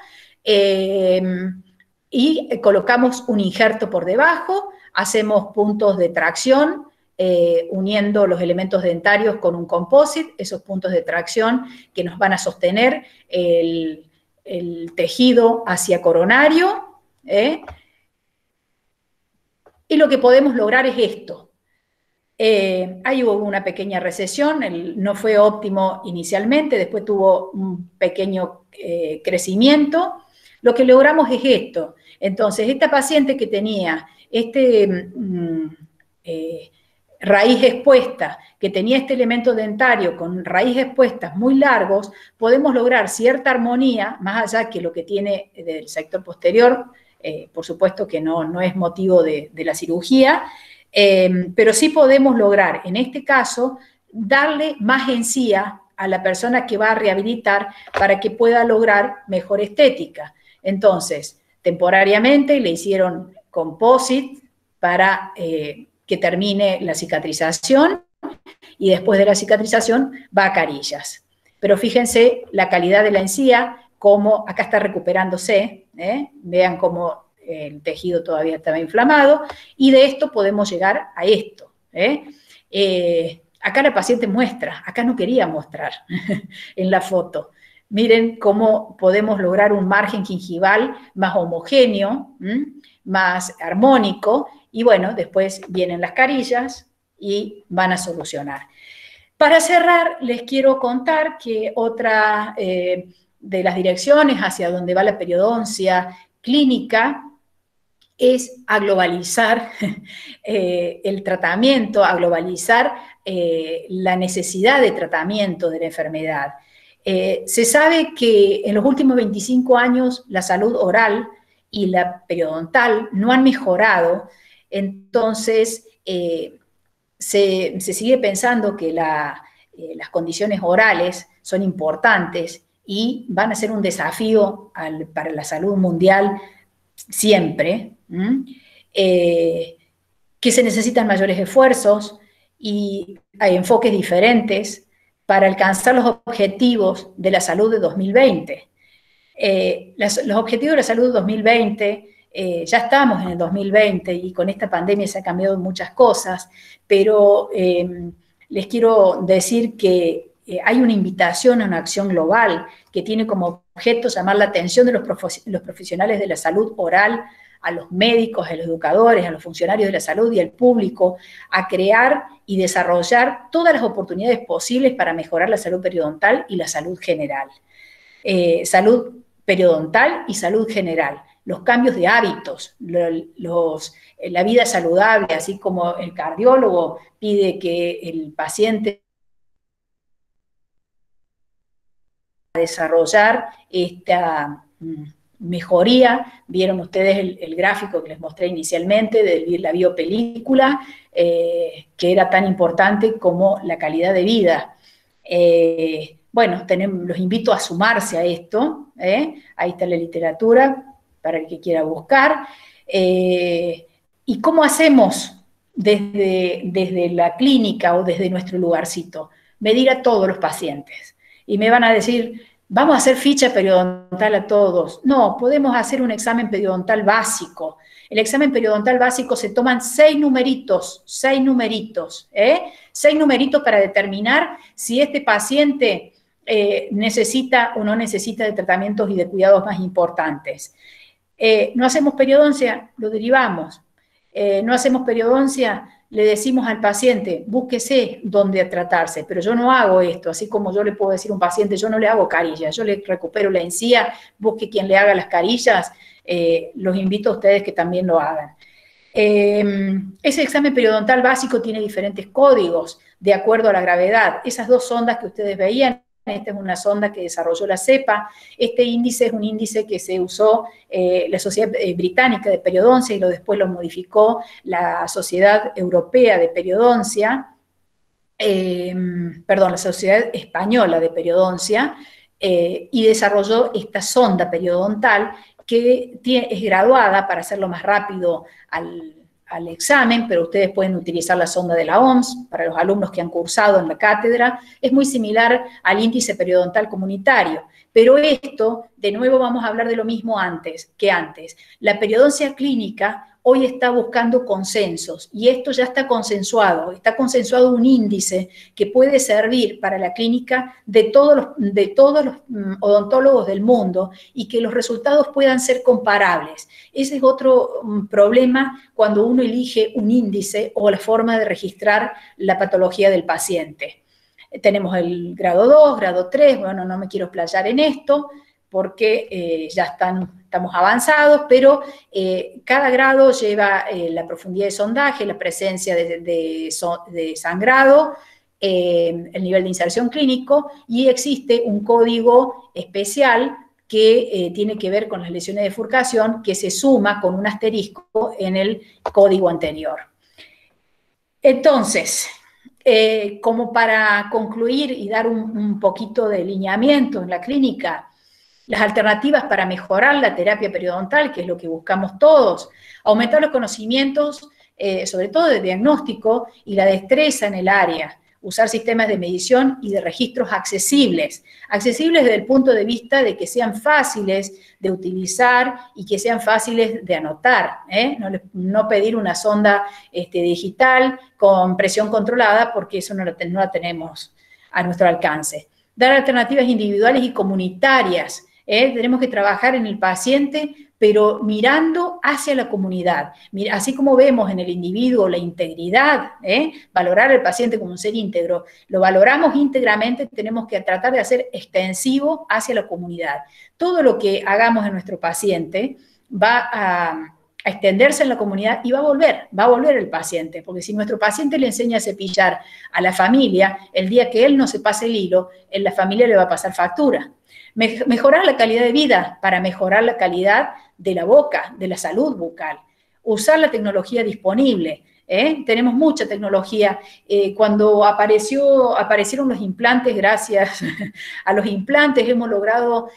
y colocamos un injerto por debajo, hacemos puntos de tracción, uniendo los elementos dentarios con un composite, esos puntos de tracción que nos van a sostener el tejido hacia coronario, y lo que podemos lograr es esto. Ahí hubo una pequeña recesión, no fue óptimo inicialmente, después tuvo un pequeño crecimiento. Lo que logramos es esto. Entonces, esta paciente que tenía raíz expuesta, que tenía este elemento dentario con raíz expuestas muy largos, podemos lograr cierta armonía, más allá que lo que tiene del sector posterior, por supuesto que no es motivo de la cirugía, pero sí podemos lograr, en este caso, darle más encía a la persona que va a rehabilitar para que pueda lograr mejor estética. Entonces, temporariamente le hicieron composite para que termine la cicatrización, y después de la cicatrización va a carillas. Pero fíjense la calidad de la encía, cómo acá está recuperándose, vean cómo el tejido todavía estaba inflamado, y de esto podemos llegar a esto. Acá la paciente muestra, acá no quería mostrar en la foto. Miren cómo podemos lograr un margen gingival más homogéneo, más armónico, y bueno, después vienen las carillas y van a solucionar. Para cerrar, les quiero contar que otra de las direcciones hacia donde va la periodoncia clínica es a globalizar el tratamiento, a globalizar la necesidad de tratamiento de la enfermedad. Se sabe que en los últimos 25 años la salud oral y la periodontal no han mejorado, entonces se sigue pensando que las condiciones orales son importantes y van a ser un desafío para la salud mundial siempre. que se necesitan mayores esfuerzos y hay enfoques diferentes para alcanzar los objetivos de la salud de 2020. Los objetivos de la salud de 2020, ya estamos en el 2020 y con esta pandemia se han cambiado muchas cosas, pero les quiero decir que hay una invitación a una acción global que tiene como objeto llamar la atención de los profesionales de la salud oral, a los médicos, a los educadores, a los funcionarios de la salud y al público, a crear y desarrollar todas las oportunidades posibles para mejorar la salud periodontal y la salud general. Salud periodontal y salud general. Los cambios de hábitos, la vida saludable, así como el cardiólogo pide que el paciente desarrollar esta mejoría. Vieron ustedes el gráfico que les mostré inicialmente de la biopelícula, que era tan importante como la calidad de vida. Bueno, los invito a sumarse a esto, ahí está la literatura para el que quiera buscar. ¿Y cómo hacemos desde la clínica o desde nuestro lugarcito? Medir a todos los pacientes. Y me van a decir, ¿vamos a hacer ficha periodontal a todos? No, podemos hacer un examen periodontal básico. El examen periodontal básico se toman 6 numeritos, 6 numeritos para determinar si este paciente necesita o no necesita de tratamientos y de cuidados más importantes. No hacemos periodoncia, lo derivamos. No hacemos periodoncia, le decimos al paciente, búsquese dónde tratarse, pero yo no hago esto, así como yo le puedo decir a un paciente, yo no le hago carillas, yo le recupero la encía, busque quien le haga las carillas, los invito a ustedes que también lo hagan. Ese examen periodontal básico tiene diferentes códigos de acuerdo a la gravedad. Esas 2 sondas que ustedes veían, esta es una sonda que desarrolló la CEPA, este índice es un índice que se usó la Sociedad Británica de Periodoncia y después lo modificó la Sociedad Europea de Periodoncia, la Sociedad Española de Periodoncia, y desarrolló esta sonda periodontal que es graduada para hacerlo más rápido al examen, pero ustedes pueden utilizar la sonda de la OMS para los alumnos que han cursado en la cátedra. Es muy similar al índice periodontal comunitario, pero esto, de nuevo vamos a hablar de lo mismo que antes. La periodoncia clínica hoy está buscando consensos y esto ya está consensuado un índice que puede servir para la clínica de todos los odontólogos del mundo y que los resultados puedan ser comparables. Ese es otro problema cuando uno elige un índice o la forma de registrar la patología del paciente. Tenemos el grado 2, grado 3, bueno, no me quiero explayar en esto, porque ya estamos avanzados, pero cada grado lleva la profundidad de sondaje, la presencia de sangrado, el nivel de inserción clínico, y existe un código especial que tiene que ver con las lesiones de bifurcación, que se suma con un asterisco en el código anterior. Entonces, como para concluir y dar un poquito de lineamiento en la clínica, las alternativas para mejorar la terapia periodontal, que es lo que buscamos todos, aumentar los conocimientos, sobre todo de diagnóstico, y la destreza en el área, usar sistemas de medición y de registros accesibles desde el punto de vista de que sean fáciles de utilizar y que sean fáciles de anotar, no pedir una sonda digital con presión controlada, porque eso no la tenemos a nuestro alcance. Dar alternativas individuales y comunitarias. Tenemos que trabajar en el paciente, pero mirando hacia la comunidad. Así como vemos en el individuo la integridad, valorar al paciente como un ser íntegro, lo valoramos íntegramente, tenemos que tratar de hacer extensivo hacia la comunidad. Todo lo que hagamos en nuestro paciente va a extenderse en la comunidad y va a volver el paciente, porque si nuestro paciente le enseña a cepillar a la familia, el día que él no se pase el hilo, en la familia le va a pasar factura. Mejorar la calidad de vida para mejorar la calidad de la boca, de la salud bucal. Usar la tecnología disponible. Tenemos mucha tecnología. Cuando aparecieron los implantes, gracias a los implantes hemos logrado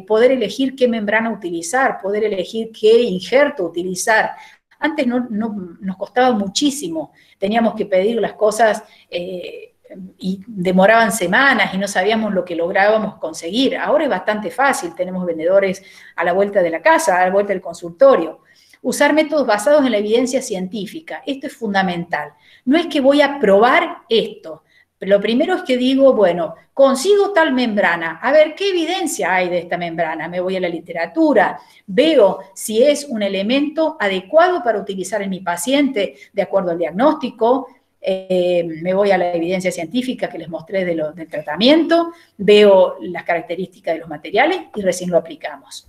poder elegir qué membrana utilizar, poder elegir qué injerto utilizar. Antes nos costaba muchísimo, teníamos que pedir las cosas y demoraban semanas y no sabíamos lo que lográbamos conseguir. Ahora es bastante fácil, tenemos vendedores a la vuelta de la casa, a la vuelta del consultorio. Usar métodos basados en la evidencia científica, esto es fundamental. No es que voy a probar esto, lo primero es que digo, bueno, consigo tal membrana, a ver qué evidencia hay de esta membrana, me voy a la literatura, veo si es un elemento adecuado para utilizar en mi paciente de acuerdo al diagnóstico, me voy a la evidencia científica que les mostré del tratamiento, veo las características de los materiales y recién lo aplicamos.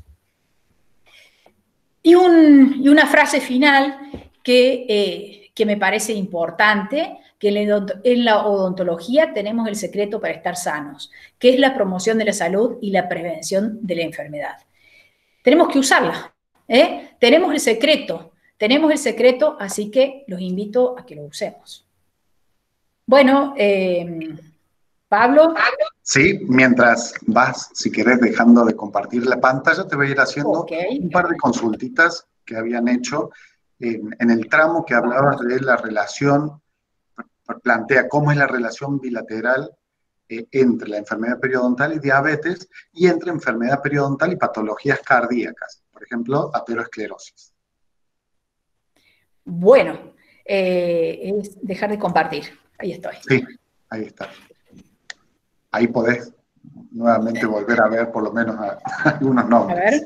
Y una frase final que me parece importante, que en la odontología tenemos el secreto para estar sanos, que es la promoción de la salud y la prevención de la enfermedad. Tenemos que usarla, tenemos el secreto, así que los invito a que lo usemos. Bueno, Pablo. Sí, mientras vas, si querés, dejando de compartir la pantalla, te voy a ir haciendo un par de consultitas que habían hecho en el tramo que hablabas de la relación, plantea cómo es la relación bilateral entre la enfermedad periodontal y diabetes y entre enfermedad periodontal y patologías cardíacas, por ejemplo, aterosclerosis. Bueno, es dejar de compartir. Ahí estoy. Sí, ahí está. Ahí podés nuevamente volver a ver por lo menos algunos nombres. A ver.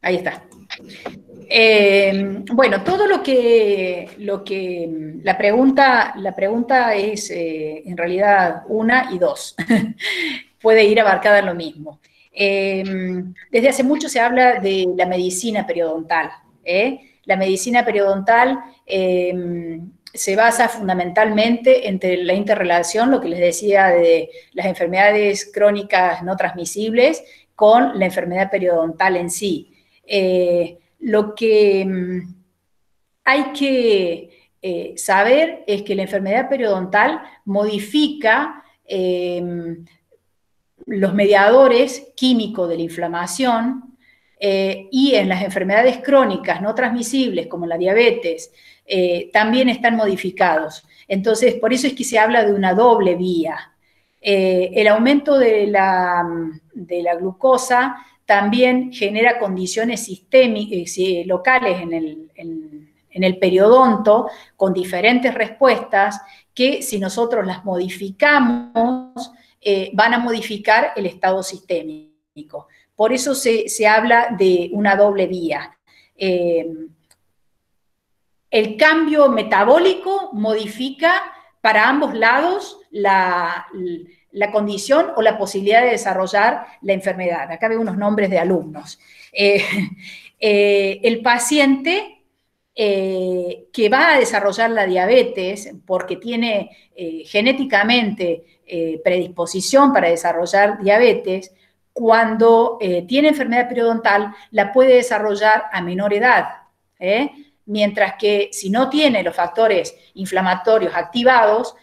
Ahí está. Bueno, todo lo que la pregunta es en realidad una y dos. Puede ir abarcada en lo mismo. Desde hace mucho se habla de la medicina periodontal. La medicina periodontal se basa fundamentalmente entre la interrelación, lo que les decía de las enfermedades crónicas no transmisibles con la enfermedad periodontal en sí. Lo que hay que saber es que la enfermedad periodontal modifica los mediadores químicos de la inflamación y en las enfermedades crónicas no transmisibles como la diabetes también están modificados. Entonces, por eso es que se habla de una doble vía. El aumento de la glucosa también genera condiciones sistémicas, locales en el periodonto con diferentes respuestas que si nosotros las modificamos van a modificar el estado sistémico. Por eso se habla de una doble vía. El cambio metabólico modifica para ambos lados la condición o la posibilidad de desarrollar la enfermedad. Acá veo unos nombres de alumnos. El paciente que va a desarrollar la diabetes porque tiene genéticamente predisposición para desarrollar diabetes, cuando tiene enfermedad periodontal la puede desarrollar a menor edad, mientras que si no tiene los factores inflamatorios activados,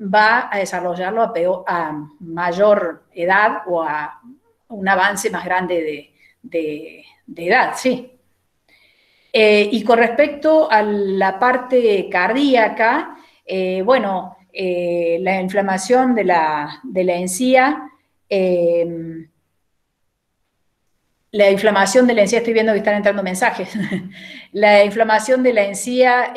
va a desarrollarlo a mayor edad o a un avance más grande de edad, sí. Y con respecto a la parte cardíaca, bueno, la inflamación de la encía, estoy viendo que están entrando mensajes, la inflamación de la encía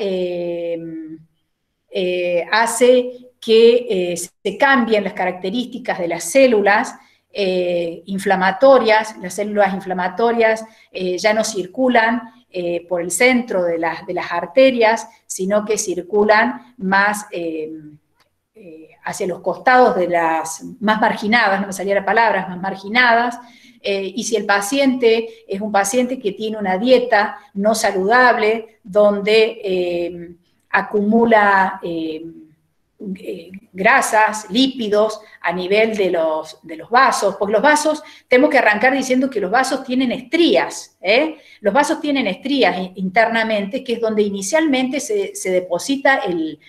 hace que se cambien las características de las células inflamatorias. Las células inflamatorias ya no circulan por el centro de las arterias, sino que circulan más hacia los costados de las más marginadas, no me salía la palabra, más marginadas. Y si el paciente es un paciente que tiene una dieta no saludable, donde acumula grasas, lípidos a nivel de los vasos, porque los vasos, tenemos que arrancar diciendo que los vasos tienen estrías, los vasos tienen estrías internamente, que es donde inicialmente se deposita el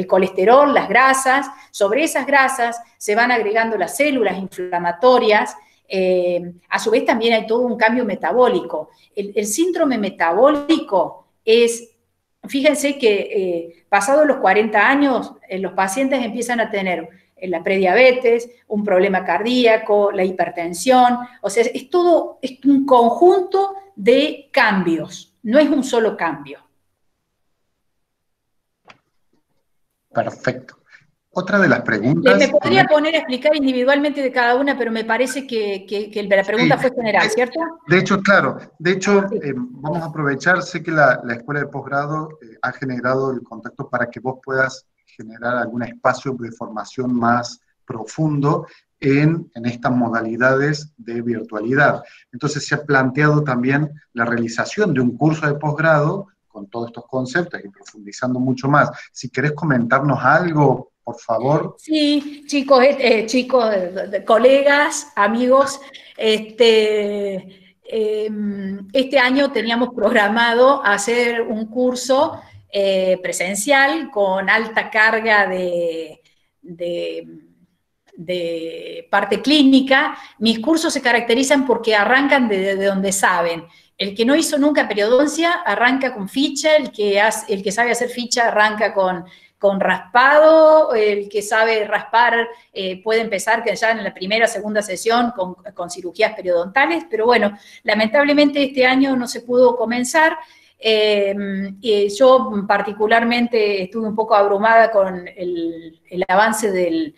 colesterol, las grasas. Sobre esas grasas se van agregando las células inflamatorias A su vez también hay todo un cambio metabólico. El síndrome metabólico es, fíjense que pasados los 40 años, los pacientes empiezan a tener la prediabetes, un problema cardíaco, la hipertensión, o sea, es todo es un conjunto de cambios, no es un solo cambio. Perfecto. Otra de las preguntas... Me podría poner a explicar individualmente de cada una, pero me parece que la pregunta fue general, ¿cierto? De hecho, claro. De hecho, sí. Vamos a aprovechar. Sé que la escuela de posgrado ha generado el contacto para que vos puedas generar algún espacio de formación más profundo en estas modalidades de virtualidad. Entonces se ha planteado también la realización de un curso de posgrado con todos estos conceptos y profundizando mucho más. Si querés comentarnos algo, por favor. Sí, chicos, colegas, amigos, este año teníamos programado hacer un curso presencial con alta carga de parte clínica. Mis cursos se caracterizan porque arrancan de donde saben. El que no hizo nunca periodoncia arranca con ficha, el que sabe hacer ficha arranca con raspado, el que sabe raspar puede empezar que ya en la primera, segunda sesión con cirugías periodontales, pero bueno, lamentablemente este año no se pudo comenzar. Yo particularmente estuve un poco abrumada con el avance del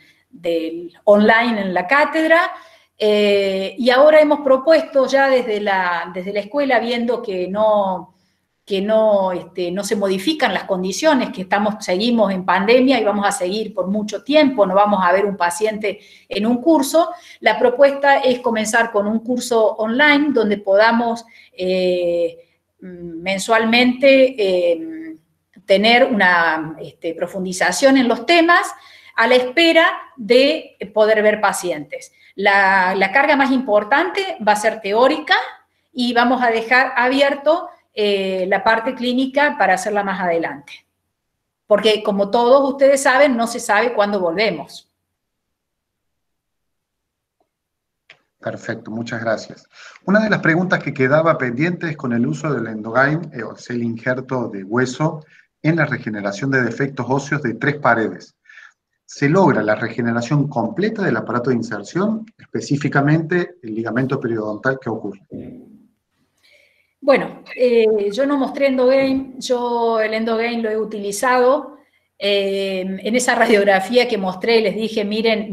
online en la cátedra, y ahora hemos propuesto ya desde la escuela, viendo que no se modifican las condiciones, que seguimos en pandemia y vamos a seguir por mucho tiempo, no vamos a ver un paciente en un curso. La propuesta es comenzar con un curso online donde podamos mensualmente tener una profundización en los temas a la espera de poder ver pacientes. La carga más importante va a ser teórica y vamos a dejar abierto la parte clínica para hacerla más adelante. Porque, como todos ustedes saben, no se sabe cuándo volvemos. Perfecto, muchas gracias. Una de las preguntas que quedaba pendiente es con el uso del Endogain, o sea, el injerto de hueso, en la regeneración de defectos óseos de 3 paredes. ¿Se logra la regeneración completa del aparato de inserción, específicamente el ligamento periodontal que ocurre? Bueno, yo no mostré Endogain, yo el Endogain lo he utilizado. En esa radiografía que mostré les dije, miren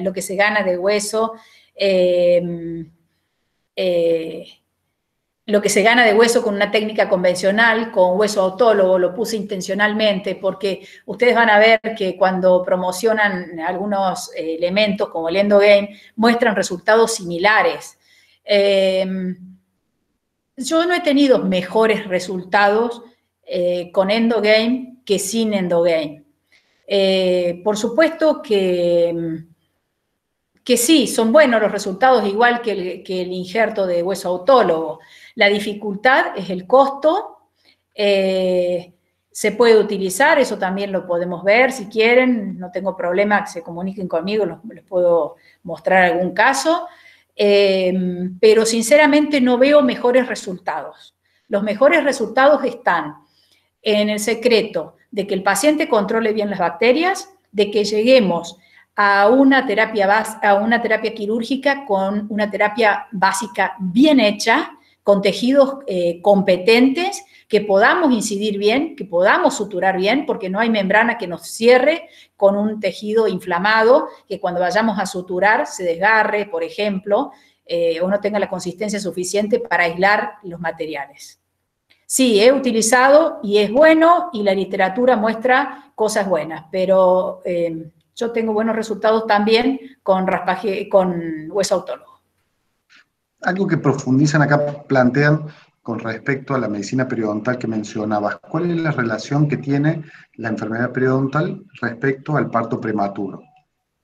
lo que se gana de hueso, lo que se gana de hueso con una técnica convencional, con hueso autólogo, lo puse intencionalmente porque ustedes van a ver que cuando promocionan algunos elementos como el Endogain, muestran resultados similares. Yo no he tenido mejores resultados con Endogain que sin Endogain. Por supuesto que sí, son buenos los resultados, igual que el injerto de hueso autólogo. La dificultad es el costo. Se puede utilizar, eso también lo podemos ver si quieren, no tengo problema que se comuniquen conmigo, les puedo mostrar algún caso. Pero sinceramente no veo mejores resultados. Los mejores resultados están en el secreto de que el paciente controle bien las bacterias, de que lleguemos a una terapia quirúrgica con una terapia básica bien hecha, con tejidos competentes, que podamos incidir bien, que podamos suturar bien, porque no hay membrana que nos cierre con un tejido inflamado, que cuando vayamos a suturar se desgarre, por ejemplo, o no tenga la consistencia suficiente para aislar los materiales. Sí, he utilizado y es bueno, y la literatura muestra cosas buenas, pero yo tengo buenos resultados también con hueso autólogo. Algo que profundizan acá, plantean con respecto a la medicina periodontal que mencionabas. ¿Cuál es la relación que tiene la enfermedad periodontal respecto al parto prematuro?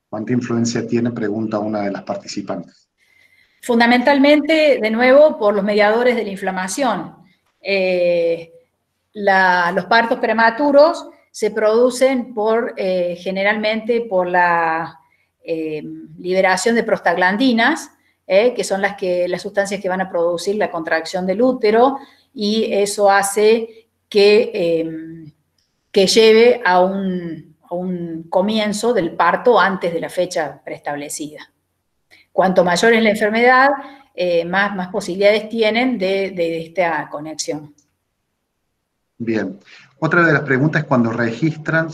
¿Cuánta influencia tiene? Pregunta una de las participantes. Fundamentalmente, de nuevo, por los mediadores de la inflamación. Los partos prematuros se producen generalmente por la liberación de prostaglandinas, que son las sustancias que van a producir la contracción del útero, y eso hace que lleve a un comienzo del parto antes de la fecha preestablecida. Cuanto mayor es la enfermedad, más posibilidades tienen de esta conexión. Bien. Otra de las preguntas es cuando se registra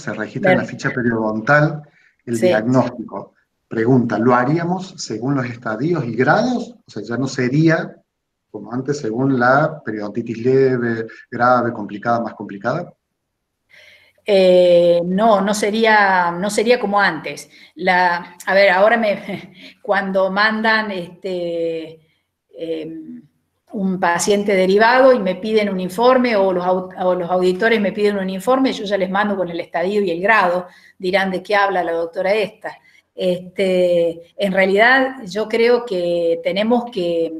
en la ficha periodontal el diagnóstico. Pregunta, ¿lo haríamos según los estadios y grados? O sea, ya no sería, como antes, según la periodontitis leve, grave, complicada, más complicada. No sería como antes. A ver, ahora cuando mandan un paciente derivado y me piden un informe, o los auditores me piden un informe, yo ya les mando con el estadio y el grado, dirán de qué habla la doctora esta. En realidad yo creo que tenemos que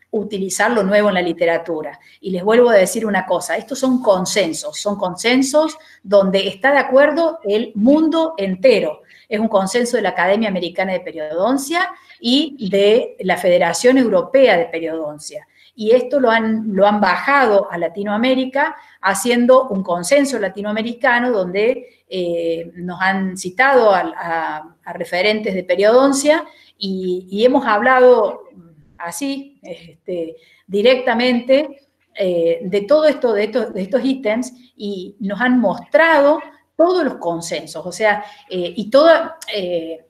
utilizar lo nuevo en la literatura. Y les vuelvo a decir una cosa, estos son consensos donde está de acuerdo el mundo entero. Es un consenso de la Academia Americana de Periodoncia y de la Federación Europea de Periodoncia. Y esto lo han bajado a Latinoamérica, haciendo un consenso latinoamericano donde nos han citado a referentes de periodoncia y hemos hablado así, directamente, de todo esto, de estos ítems, y nos han mostrado todos los consensos, o sea,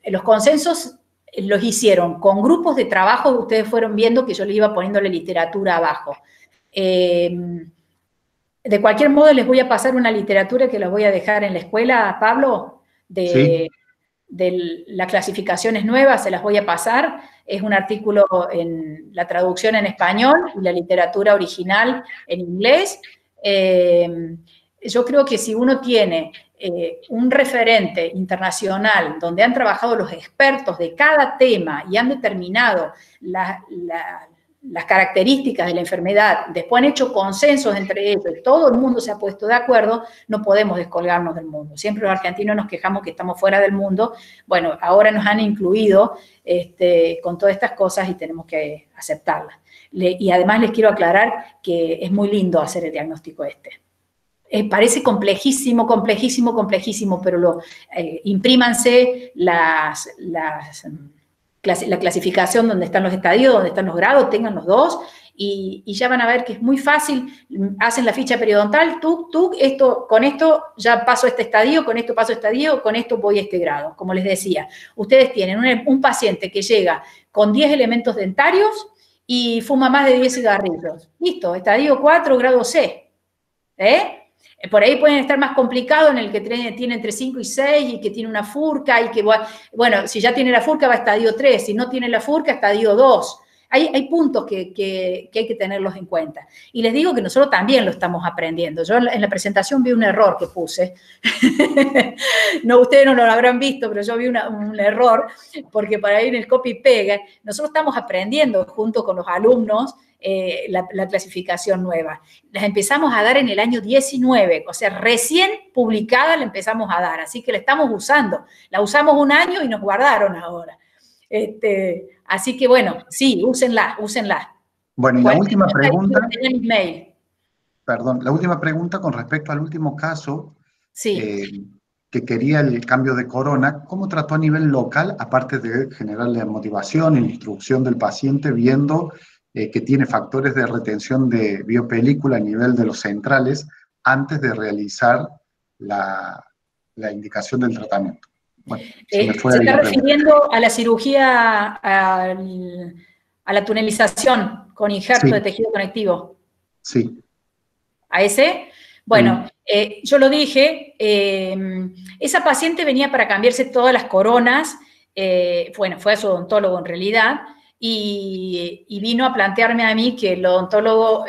los consensos los hicieron con grupos de trabajo. Ustedes fueron viendo que yo les iba poniendo la literatura abajo. De cualquier modo, les voy a pasar una literatura que les voy a dejar en la escuela, Pablo, de las clasificaciones nuevas, se las voy a pasar. Es un artículo en la traducción en español y la literatura original en inglés. Yo creo que si uno tiene un referente internacional donde han trabajado los expertos de cada tema y han determinado las características de la enfermedad, después han hecho consensos entre ellos y todo el mundo se ha puesto de acuerdo, no podemos descolgarnos del mundo. Siempre los argentinos nos quejamos que estamos fuera del mundo. Bueno, ahora nos han incluido con todas estas cosas y tenemos que aceptarlas. Y además les quiero aclarar que es muy lindo hacer el diagnóstico parece complejísimo, pero imprímanse la clasificación donde están los estadios, donde están los grados, tengan los dos, y ya van a ver que es muy fácil. Hacen la ficha periodontal, con esto ya paso este estadio, con esto paso este estadio, con esto voy a este grado. Como les decía, ustedes tienen un paciente que llega con 10 elementos dentarios y fuma más de 10 cigarrillos. Listo, estadio 4, grado C. Por ahí pueden estar más complicados, en el que tiene entre 5 y 6 y que tiene una furca y que, bueno, si ya tiene la furca va a estadio 3, si no tiene la furca, estadio 2. Hay puntos que hay que tenerlos en cuenta. Y les digo que nosotros también lo estamos aprendiendo. Yo en la presentación vi un error que puse. No, ustedes no lo habrán visto, pero yo vi un error, porque para ir en el copy pega, nosotros estamos aprendiendo junto con los alumnos la clasificación nueva. Las empezamos a dar en el año 19, o sea, recién publicada la empezamos a dar, así que la estamos usando. La usamos un año y nos guardaron ahora. Así que bueno, sí, úsenla. Bueno, y la última pregunta. Perdón, la última pregunta con respecto al último caso, sí, que quería el cambio de corona, ¿cómo trató a nivel local, aparte de generarle motivación y la instrucción del paciente, viendo que tiene factores de retención de biopelícula a nivel de los centrales antes de realizar la indicación del tratamiento? Bueno, se está refiriendo a la cirugía, a la tunelización con injerto de tejido conectivo. Sí. ¿A ese? Bueno, yo lo dije, esa paciente venía para cambiarse todas las coronas, bueno, fue a su odontólogo en realidad, y vino a plantearme a mí que el odontólogo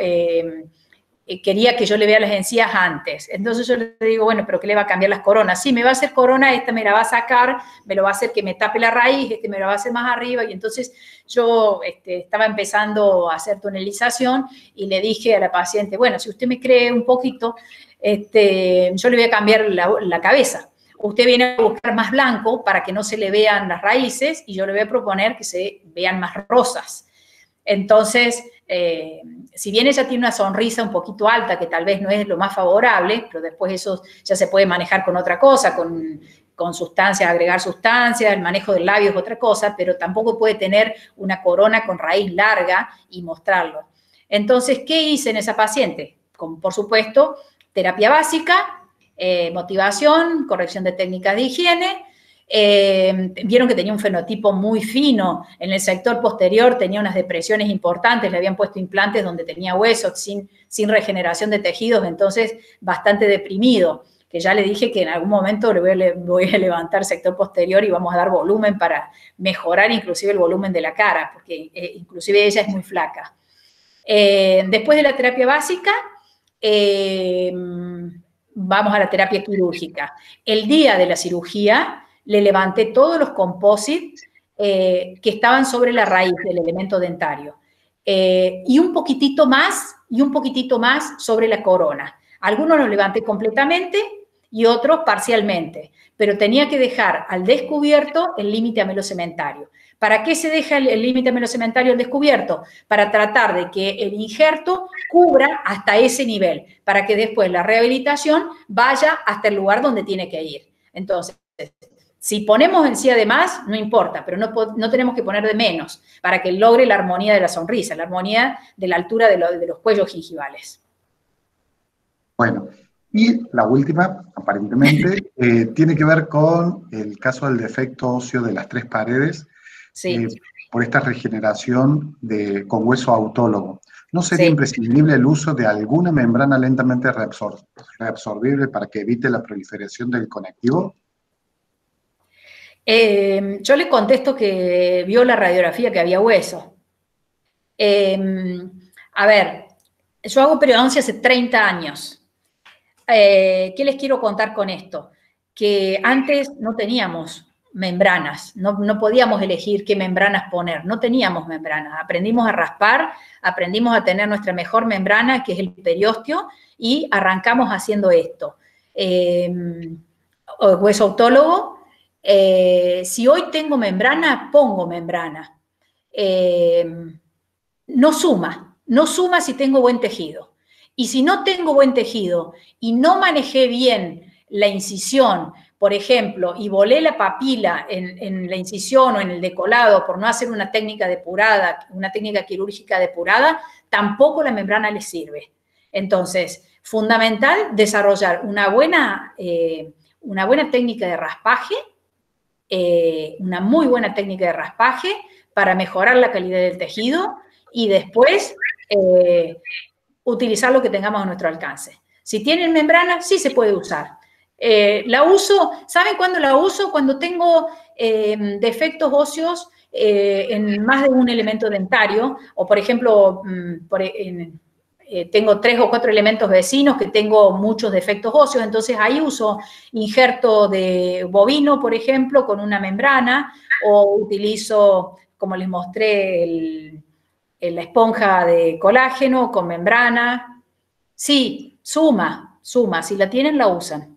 quería que yo le vea las encías antes. Entonces yo le digo, bueno, ¿pero qué le va a cambiar las coronas? Sí, me va a hacer corona, esta me la va a sacar, me lo va a hacer que me tape la raíz, me lo va a hacer más arriba, y entonces yo estaba empezando a hacer tunelización y le dije a la paciente, bueno, si usted me cree un poquito, yo le voy a cambiar la cabeza. Usted viene a buscar más blanco para que no se le vean las raíces y yo le voy a proponer que se vean más rosas. Entonces, si bien ella tiene una sonrisa un poquito alta, que tal vez no es lo más favorable, pero después eso ya se puede manejar con otra cosa, con sustancias, agregar sustancias, el manejo del labio es otra cosa, pero tampoco puede tener una corona con raíz larga y mostrarlo. Entonces, ¿qué hice en esa paciente? Por supuesto, terapia básica, motivación, corrección de técnicas de higiene. Vieron que tenía un fenotipo muy fino, en el sector posterior tenía unas depresiones importantes, le habían puesto implantes donde tenía huesos sin regeneración de tejidos, entonces bastante deprimido, que ya le dije que en algún momento le voy a levantar el sector posterior y vamos a dar volumen para mejorar inclusive el volumen de la cara, porque inclusive ella es muy flaca. Después de la terapia básica, vamos a la terapia quirúrgica. El día de la cirugía le levanté todos los composites que estaban sobre la raíz del elemento dentario. Y un poquitito más sobre la corona. Algunos los levanté completamente y otros parcialmente, pero tenía que dejar al descubierto el límite amelocementario. ¿Para qué se deja el límite amelocementario al descubierto? Para tratar de que el injerto cubra hasta ese nivel, para que después la rehabilitación vaya hasta el lugar donde tiene que ir. Entonces, si ponemos encía de más, no importa, pero no tenemos que poner de menos para que logre la armonía de la sonrisa, la armonía de la altura de los cuellos gingivales. Bueno, y la última, aparentemente, tiene que ver con el caso del defecto óseo de las 3 paredes, sí. Por esta regeneración con hueso autólogo. ¿No sería imprescindible el uso de alguna membrana lentamente reabsorbible para que evite la proliferación del conectivo? Yo le contesto que vio la radiografía que había hueso. A ver, yo hago periodoncia hace 30 años. ¿Qué les quiero contar con esto? Que antes no teníamos membranas, no podíamos elegir qué membranas poner, no teníamos membranas. Aprendimos a raspar, aprendimos a tener nuestra mejor membrana, que es el periósteo, y arrancamos haciendo esto. Hueso autólogo. Si hoy tengo membrana, pongo membrana. No suma si tengo buen tejido. Y si no tengo buen tejido y no manejé bien la incisión, por ejemplo, y volé la papila en la incisión o en el decolado por no hacer una técnica depurada, una técnica quirúrgica depurada, tampoco la membrana le sirve. Entonces, fundamental desarrollar una buena técnica de raspaje, una muy buena técnica de raspaje para mejorar la calidad del tejido y después utilizar lo que tengamos a nuestro alcance. Si tienen membrana, sí se puede usar. La uso, ¿saben cuándo la uso? Cuando tengo defectos óseos en más de un elemento dentario, o por ejemplo, tengo 3 o 4 elementos vecinos que tengo muchos defectos óseos, entonces ahí uso injerto de bovino, por ejemplo, con una membrana, o utilizo, como les mostré, la esponja de colágeno con membrana. Sí, suma, si la tienen, la usan.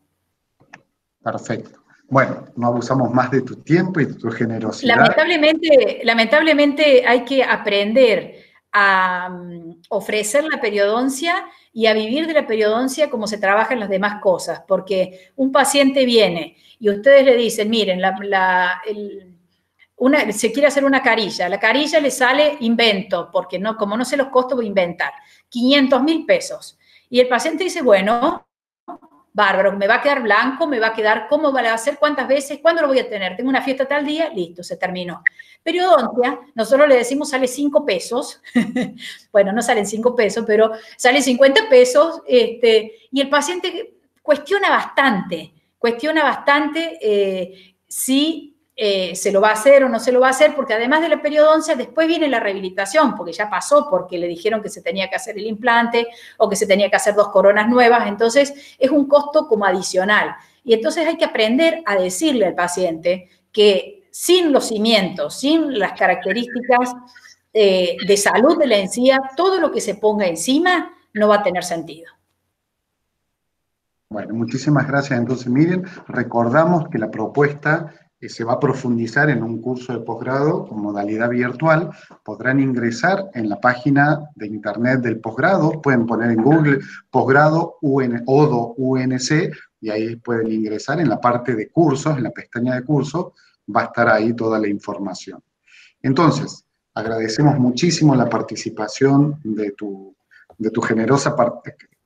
Perfecto. Bueno, no abusamos más de tu tiempo y de tu generosidad. Lamentablemente hay que aprender a ofrecer la periodoncia y a vivir de la periodoncia como se trabaja en las demás cosas, porque un paciente viene y ustedes le dicen, miren, se quiere hacer una carilla, la carilla le sale invento, porque como no sé los costos voy a inventar, 500.000 pesos. Y el paciente dice, bueno, bárbaro, me va a quedar blanco, me va a quedar, ¿cómo va a hacer? ¿Cuántas veces? ¿Cuándo lo voy a tener? Tengo una fiesta tal día, listo, se terminó. Periodoncia, nosotros le decimos sale 5 pesos, bueno, no salen 5 pesos, pero sale 50 pesos, y el paciente cuestiona bastante si se lo va a hacer o no se lo va a hacer, porque además de la periodoncia, después viene la rehabilitación, porque ya pasó, porque le dijeron que se tenía que hacer el implante o que se tenía que hacer 2 coronas nuevas, entonces es un costo como adicional. Y entonces hay que aprender a decirle al paciente que sin los cimientos, sin las características de salud de la encía, todo lo que se ponga encima no va a tener sentido. Bueno, muchísimas gracias. Entonces, miren, recordamos que la propuesta se va a profundizar en un curso de posgrado con modalidad virtual. Podrán ingresar en la página de internet del posgrado, pueden poner en Google posgrado ODO UNC, y ahí pueden ingresar en la parte de cursos, en la pestaña de cursos, va a estar ahí toda la información. Entonces, agradecemos muchísimo la participación de tu generosa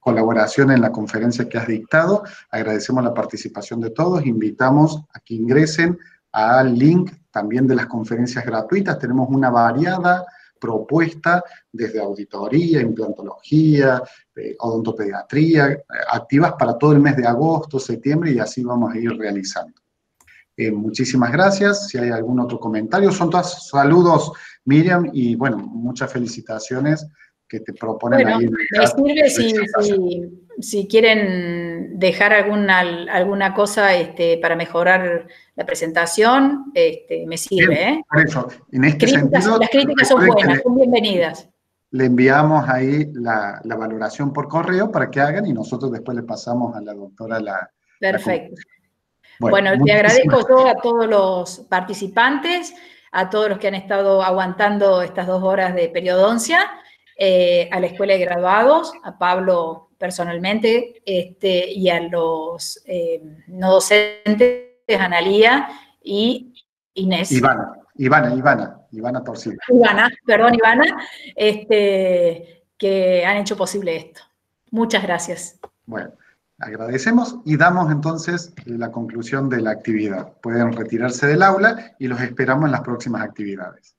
colaboración en la conferencia que has dictado. Agradecemos la participación de todos. Invitamos a que ingresen al link también de las conferencias gratuitas. Tenemos una variada propuesta desde auditoría, implantología, odontopediatría, activas para todo el mes de agosto, septiembre, y así vamos a ir realizando. Muchísimas gracias. Si hay algún otro comentario, son todos saludos, Miriam, y bueno, muchas felicitaciones que te proponen bueno, ahí. Me sirve si quieren dejar alguna cosa para mejorar la presentación, me sirve. Bien, por eso, en este sentido, las críticas son buenas, son bienvenidas. Le enviamos ahí la valoración por correo para que hagan, y nosotros después le pasamos a la doctora Perfecto. Bueno, Le agradezco yo a todos los participantes, a todos los que han estado aguantando estas 2 horas de periodoncia, a la Escuela de Graduados, a Pablo personalmente, y a los no docentes, Analía y Inés. Ivana Torcida. Ivana, que han hecho posible esto. Muchas gracias. Bueno, agradecemos y damos entonces la conclusión de la actividad. Pueden retirarse del aula y los esperamos en las próximas actividades.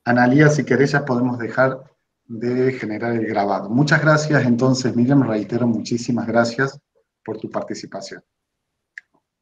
Analía, si querés, ya podemos dejar de generar el grabado. Muchas gracias entonces, Miriam, reitero, muchísimas gracias por tu participación.